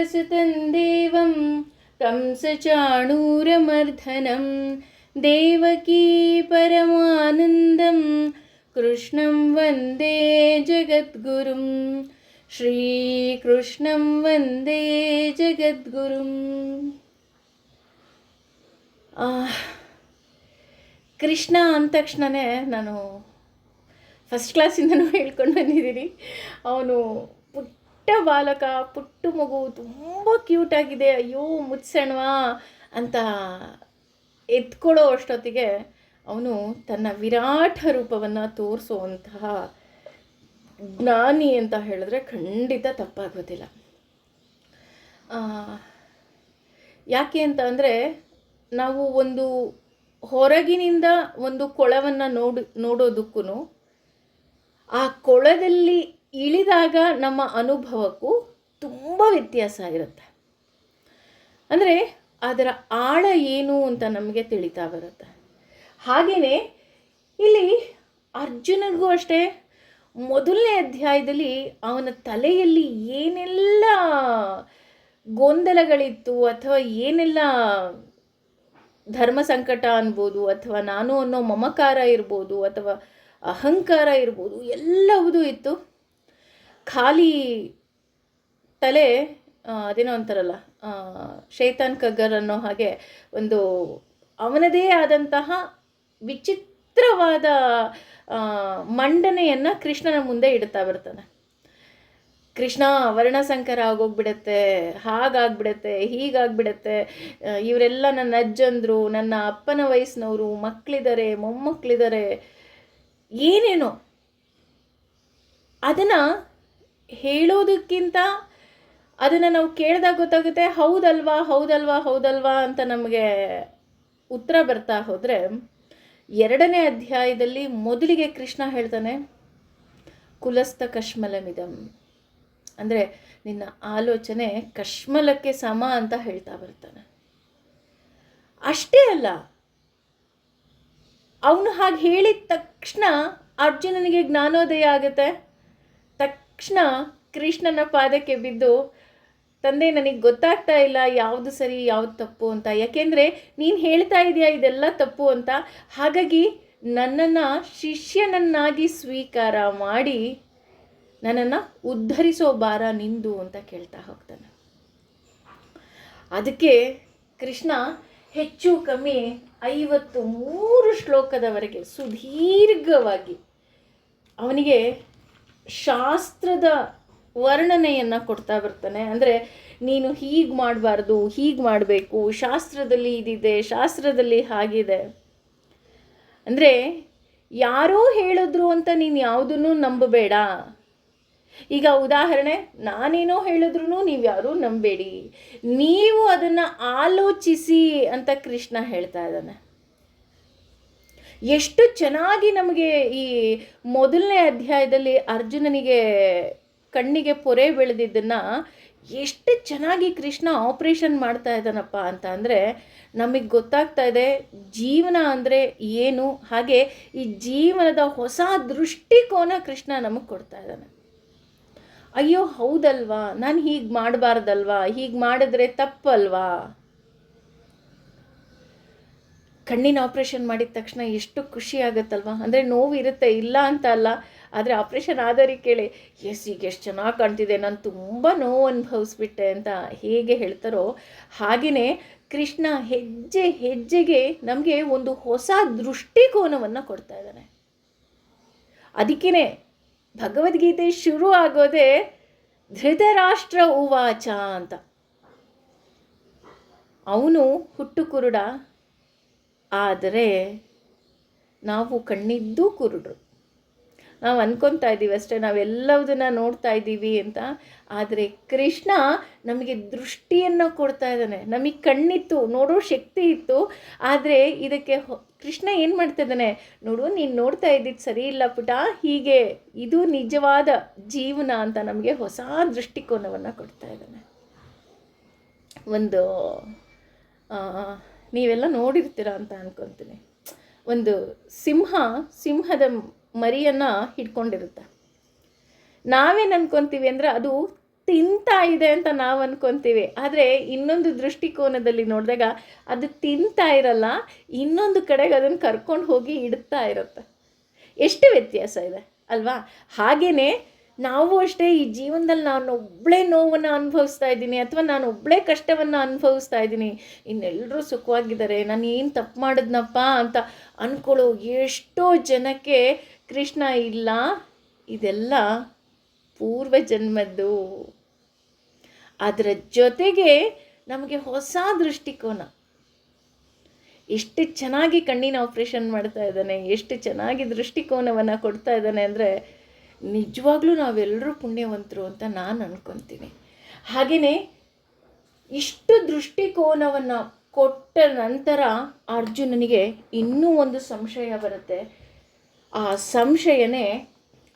वसतं देवं कंसचाणूरमर्दनं देवकी परमानन्दं कृष्णं वन्दे जगद्गुरुं श्रीकृष्णं वन्दे जगद्गुरुं. ಕೃಷ್ಣ ಅಂದ ತಕ್ಷಣವೇ ನಾನು ಫಸ್ಟ್ ಕ್ಲಾಸಿಂದನೂ ಹೇಳ್ಕೊಂಡು ಬಂದಿದ್ದೀನಿ. ಅವನು ಪುಟ್ಟ ಬಾಲಕ, ಪುಟ್ಟ ಮಗು, ತುಂಬ ಕ್ಯೂಟಾಗಿದೆ, ಅಯ್ಯೋ ಮುತ್ಸಣ್ವಾ ಅಂತ ಎತ್ಕೊಳ್ಳೋ ಅಷ್ಟೊತ್ತಿಗೆ ಅವನು ತನ್ನ ವಿರಾಟ ರೂಪವನ್ನು ತೋರಿಸುವಂತಹ ಜ್ಞಾನಿ ಅಂತ ಹೇಳಿದ್ರೆ ಖಂಡಿತ ತಪ್ಪಾಗೋದಿಲ್ಲ. ಯಾಕೆ ಅಂತ ಅಂದರೆ, ನಾವು ಒಂದು ಹೊರಗಿನಿಂದ ಒಂದು ಕೊಳವನ್ನು ನೋಡೋದಕ್ಕೂ ಆ ಕೊಳದಲ್ಲಿ ಇಳಿದಾಗ ನಮ್ಮ ಅನುಭವಕ್ಕೂ ತುಂಬ ವ್ಯತ್ಯಾಸ ಇರುತ್ತೆ. ಅಂದರೆ ಅದರ ಆಳ ಏನು ಅಂತ ನಮಗೆ ತಿಳಿತಾ ಬರುತ್ತೆ. ಹಾಗೆಯೇ ಇಲ್ಲಿ ಅರ್ಜುನನಿಗೂ ಅಷ್ಟೇ, ಮೊದಲನೇ ಅಧ್ಯಾಯದಲ್ಲಿ ಅವನ ತಲೆಯಲ್ಲಿ ಏನೆಲ್ಲ ಗೊಂದಲಗಳಿತ್ತು ಅಥವಾ ಏನೆಲ್ಲ ಧರ್ಮ ಸಂಕಟ ಅನ್ಬೋದು, ಅಥವಾ ನಾನು ಅನ್ನೋ ಮಮಕಾರ ಇರ್ಬೋದು, ಅಥವಾ ಅಹಂಕಾರ ಇರ್ಬೋದು, ಎಲ್ಲವುದೂ ಇತ್ತು. ಖಾಲಿ ತಲೆ ಅದೇನೋ ಅಂತಾರಲ್ಲ, ಶೈತಾನ್ ಕಗ್ಗರ್ ಅನ್ನೋ ಹಾಗೆ ಒಂದು ಅವನದೇ ಆದಂತಹ ವಿಚಿತ್ರವಾದ ಮಂಡನೆಯನ್ನು ಕೃಷ್ಣನ ಮುಂದೆ ಇಡ್ತಾ ಬರ್ತಾನೆ. ಕೃಷ್ಣ ವರ್ಣಸಂಕರ ಆಗೋಗ್ಬಿಡತ್ತೆ, ಹಾಗಾಗ್ಬಿಡತ್ತೆ, ಹೀಗಾಗ್ಬಿಡತ್ತೆ, ಇವರೆಲ್ಲ ನನ್ನ ಅಜ್ಜಂದರು, ನನ್ನ ಅಪ್ಪನ ವಯಸ್ಸಿನವರು, ಮಕ್ಕಳಿದ್ದಾರೆ, ಮೊಮ್ಮಕ್ಕಳಿದ್ದಾರೆ, ಏನೇನೋ. ಅದನ್ನು ಹೇಳೋದಕ್ಕಿಂತ ಅದನ್ನು ನಾವು ಕೇಳಿದಾಗ ಗೊತ್ತಾಗುತ್ತೆ, ಹೌದಲ್ವಾ ಹೌದಲ್ವಾ ಹೌದಲ್ವಾ ಅಂತ ನಮಗೆ ಉತ್ತರ ಬರ್ತಾ ಹೋದರೆ, ಎರಡನೇ ಅಧ್ಯಾಯದಲ್ಲಿ ಮೊದಲಿಗೆ ಕೃಷ್ಣ ಹೇಳ್ತಾನೆ, ಕುಲಸ್ಥ ಕಶ್ಮಲಮಿದಂ, ಅಂದರೆ ನಿನ್ನ ಆಲೋಚನೆ ಕಶ್ಮಲಕ್ಕೆ ಸಮ ಅಂತ ಹೇಳ್ತಾ ಬರ್ತಾನೆ. ಅಷ್ಟೇ ಅಲ್ಲ, ಅವನು ಹಾಗೆ ಹೇಳಿದ ತಕ್ಷಣ ಅರ್ಜುನನಿಗೆ ಜ್ಞಾನೋದಯ ಆಗುತ್ತೆ. ತಕ್ಷಣ ಕೃಷ್ಣನ ಪಾದಕ್ಕೆ ಬಿದ್ದು, ತಂದೆ ನನಗೆ ಗೊತ್ತಾಗ್ತಾ ಇಲ್ಲ ಯಾವುದು ಸರಿ ಯಾವುದು ತಪ್ಪು ಅಂತ, ಯಾಕೆಂದರೆ ನೀನು ಹೇಳ್ತಾ ಇದೆಯಾ ಇದೆಲ್ಲ ತಪ್ಪು ಅಂತ, ಹಾಗಾಗಿ ನನ್ನನ್ನು ಶಿಷ್ಯನನ್ನಾಗಿ ಸ್ವೀಕಾರ ಮಾಡಿ ನನ್ನನ್ನು ಉದ್ಧರಿಸೋ ಭಾರ ನಿಂದು ಅಂತ ಕೇಳ್ತಾ ಹೋಗ್ತಾನೆ. ಅದಕ್ಕೆ ಕೃಷ್ಣ ಹೆಚ್ಚು ಕಮ್ಮಿ 53 ಶ್ಲೋಕದವರೆಗೆ ಸುದೀರ್ಘವಾಗಿ ಅವನಿಗೆ ಶಾಸ್ತ್ರದ ವರ್ಣನೆಯನ್ನು ಕೊಡ್ತಾ ಬರ್ತಾನೆ. ಅಂದರೆ ನೀನು ಹೀಗೆ ಮಾಡಬಾರ್ದು, ಹೀಗೆ ಮಾಡಬೇಕು, ಶಾಸ್ತ್ರದಲ್ಲಿ ಇದಿದೆ, ಶಾಸ್ತ್ರದಲ್ಲಿ ಹಾಗಿದೆ. ಅಂದರೆ ಯಾರೋ ಹೇಳಿದ್ರು ಅಂತ ನೀನು ಯಾವುದನ್ನು ನಂಬಬೇಡ. ಈಗ ಉದಾಹರಣೆ, ನಾನೇನೋ ಹೇಳಿದ್ರು ನೀವು ಯಾರೂ ನಂಬೇಡಿ, ನೀವು ಅದನ್ನು ಆಲೋಚಿಸಿ ಅಂತ ಕೃಷ್ಣ ಹೇಳ್ತಾ ಇದ್ದಾನೆ. ಎಷ್ಟು ಚೆನ್ನಾಗಿ ನಮಗೆ ಈ ಮೊದಲನೇ ಅಧ್ಯಾಯದಲ್ಲಿ ಅರ್ಜುನನಿಗೆ ಕಣ್ಣಿಗೆ ಪೊರೆ ಬೆಳೆದಿದ್ದನ್ನು ಎಷ್ಟು ಚೆನ್ನಾಗಿ ಕೃಷ್ಣ ಆಪರೇಷನ್ ಮಾಡ್ತಾ ಇದ್ದಾನಪ್ಪ ಅಂತ ಅಂದರೆ ನಮಗೆ ಗೊತ್ತಾಗ್ತಾ ಇದೆ ಜೀವನ ಅಂದರೆ ಏನು, ಹಾಗೆ ಈ ಜೀವನದ ಹೊಸ ದೃಷ್ಟಿಕೋನ ಕೃಷ್ಣ ನಮಗೆ ಕೊಡ್ತಾ ಇದ್ದಾನೆ. ಅಯ್ಯೋ ಹೌದಲ್ವಾ, ನಾನು ಹೀಗೆ ಮಾಡಬಾರ್ದಲ್ವಾ, ಹೀಗೆ ಮಾಡಿದ್ರೆ ತಪ್ಪಲ್ವಾ. ಕಣ್ಣಿನ ಆಪ್ರೇಷನ್ ಮಾಡಿದ ತಕ್ಷಣ ಎಷ್ಟು ಖುಷಿ ಆಗುತ್ತಲ್ವ. ಅಂದರೆ ನೋವು ಇರುತ್ತೆ, ಇಲ್ಲ ಅಂತ ಅಲ್ಲ, ಆದರೆ ಆಪ್ರೇಷನ್ ಆದವ್ರಿಗೆ ಕೇಳಿ, ಈಗ ಎಷ್ಟು ಚೆನ್ನಾಗಿ ಕಾಣ್ತಿದೆ, ನಾನು ತುಂಬ ನೋವು ಅನುಭವಿಸ್ಬಿಟ್ಟೆ ಅಂತ ಹೇಗೆ ಹೇಳ್ತಾರೋ ಹಾಗೆಯೇ ಕೃಷ್ಣ ಹೆಜ್ಜೆ ಹೆಜ್ಜೆಗೆ ನಮಗೆ ಒಂದು ಹೊಸ ದೃಷ್ಟಿಕೋನವನ್ನು ಕೊಡ್ತಾ ಇದ್ದಾನೆ. ಅದಕ್ಕೇ ಭಗವದ್ಗೀತೆ ಶುರು ಆಗೋದೇ ಧೃತರಾಷ್ಟ್ರ ಉವಾಚ ಅಂತ. ಅವನು ಹುಟ್ಟು ಕುರುಡ, ಆದರೆ ನಾವು ಕಣ್ಣಿದ್ದೂ ಕುರುಡ್ರು. ನಾವು ಅಂದ್ಕೊತಾ ಇದ್ದೀವಿ ಅಷ್ಟೇ, ನಾವೆಲ್ಲದನ್ನ ನೋಡ್ತಾ ಇದ್ದೀವಿ ಅಂತ. ಆದರೆ ಕೃಷ್ಣ ನಮಗೆ ದೃಷ್ಟಿಯನ್ನು ಕೊಡ್ತಾ ಇದ್ದಾನೆ. ನಮಗೆ ಕಣ್ಣಿತ್ತು, ನೋಡೋ ಶಕ್ತಿ ಇತ್ತು, ಆದರೆ ಇದಕ್ಕೆ ಕೃಷ್ಣ ಏನು ಮಾಡ್ತಾ ಇದ್ದಾನೆ, ನೋಡು ನೀನು ನೋಡ್ತಾ ಇದ್ದಿದ್ದು ಸರಿ ಇಲ್ಲ ಪುಟ, ಹೀಗೆ ಇದು ನಿಜವಾದ ಜೀವನ ಅಂತ ನಮಗೆ ಹೊಸ ದೃಷ್ಟಿಕೋನವನ್ನು ಕೊಡ್ತಾ ಇದ್ದಾನೆ. ಒಂದು ನೀವೆಲ್ಲ ನೋಡಿರ್ತೀರ ಅಂತ ಅಂದ್ಕೊತೀನಿ. ಒಂದು ಸಿಂಹದ ಮರಿಯನ್ನು ಹಿಡ್ಕೊಂಡಿರುತ್ತೆ. ನಾವೇನು ಅಂದ್ಕೊತೀವಿ ಅಂದರೆ ಅದು ತಿಂತಾ ಇದೆ ಅಂತ ನಾವು ಅನ್ಕೊತೀವಿ. ಆದರೆ ಇನ್ನೊಂದು ದೃಷ್ಟಿಕೋನದಲ್ಲಿ ನೋಡಿದಾಗ ಅದು ತಿಂತಾ ಇರಲ್ಲ, ಇನ್ನೊಂದು ಕಡೆಗೆ ಅದನ್ನು ಕರ್ಕೊಂಡು ಹೋಗಿ ಇಡ್ತಾ ಇರುತ್ತೆ. ಎಷ್ಟು ವ್ಯತ್ಯಾಸ ಇದೆ ಅಲ್ವಾ? ಹಾಗೆಯೇ ನಾವು ಅಷ್ಟೇ ಈ ಜೀವನದಲ್ಲಿ ನಾನು ಒಬ್ಬಳೇ ನೋವನ್ನು ಅನುಭವಿಸ್ತಾ ಇದ್ದೀನಿ, ಅಥವಾ ನಾನು ಒಬ್ಬಳೇ ಕಷ್ಟವನ್ನು ಅನುಭವಿಸ್ತಾ ಇದ್ದೀನಿ, ಇನ್ನೆಲ್ಲರೂ ಸುಖವಾಗಿದ್ದಾರೆ, ನಾನು ಏನು ತಪ್ಪು ಮಾಡಿದ್ನಪ್ಪ ಅಂತ ಅಂದ್ಕೊಳ್ಳೋ ಎಷ್ಟೋ ಜನಕ್ಕೆ ಕೃಷ್ಣ ಇಲ್ಲ, ಇದೆಲ್ಲ ಪೂರ್ವ ಜನ್ಮದ್ದು. ಅದರ ಜೊತೆಗೆ ನಮಗೆ ಹೊಸ ದೃಷ್ಟಿಕೋನ. ಎಷ್ಟು ಚೆನ್ನಾಗಿ ಕಣ್ಣಿನ ಆಪ್ರೇಷನ್ ಮಾಡ್ತಾ ಇದ್ದಾನೆ, ಎಷ್ಟು ಚೆನ್ನಾಗಿ ದೃಷ್ಟಿಕೋನವನ್ನು ಕೊಡ್ತಾ ಇದ್ದಾನೆ ಅಂದರೆ ನಿಜವಾಗ್ಲೂ ನಾವೆಲ್ಲರೂ ಪುಣ್ಯವಂತರು ಅಂತ ನಾನು ಅನ್ಕೊತೀನಿ. ಹಾಗೆಯೇ ಇಷ್ಟು ದೃಷ್ಟಿಕೋನವನ್ನು ಕೊಟ್ಟ ನಂತರ ಅರ್ಜುನನಿಗೆ ಇನ್ನೂ ಒಂದು ಸಂಶಯ ಬರುತ್ತೆ. ಆ ಸಂಶಯನೇ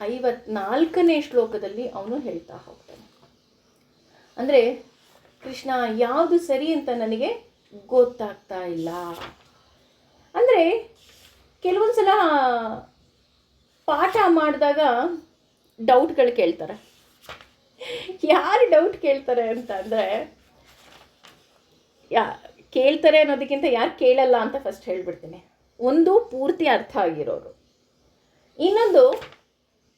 54ನೇ ಶ್ಲೋಕದಲ್ಲಿ ಅವನು ಹೇಳ್ತಾ ಹೋಗ್ತಾನೆ. ಅಂದರೆ ಕೃಷ್ಣ, ಯಾವುದು ಸರಿ ಅಂತ ನನಗೆ ಗೊತ್ತಾಗ್ತಾ ಇಲ್ಲ. ಅಂದರೆ ಕೆಲವೊಂದು ಸಲ ಪಾಠ ಮಾಡಿದಾಗ ಡೌಟ್ಗಳು ಕೇಳ್ತಾರೆ. ಯಾರು ಡೌಟ್ ಕೇಳ್ತಾರೆ ಅಂತ ಅಂದರೆ, ಕೇಳ್ತಾರೆ ಅನ್ನೋದಕ್ಕಿಂತ ಯಾರು ಕೇಳಲ್ಲ ಅಂತ ಫಸ್ಟ್ ಹೇಳ್ಬಿಡ್ತೀನಿ. ಒಂದು ಪೂರ್ತಿ ಅರ್ಥ ಆಗಿರೋರು, ಇನ್ನೊಂದು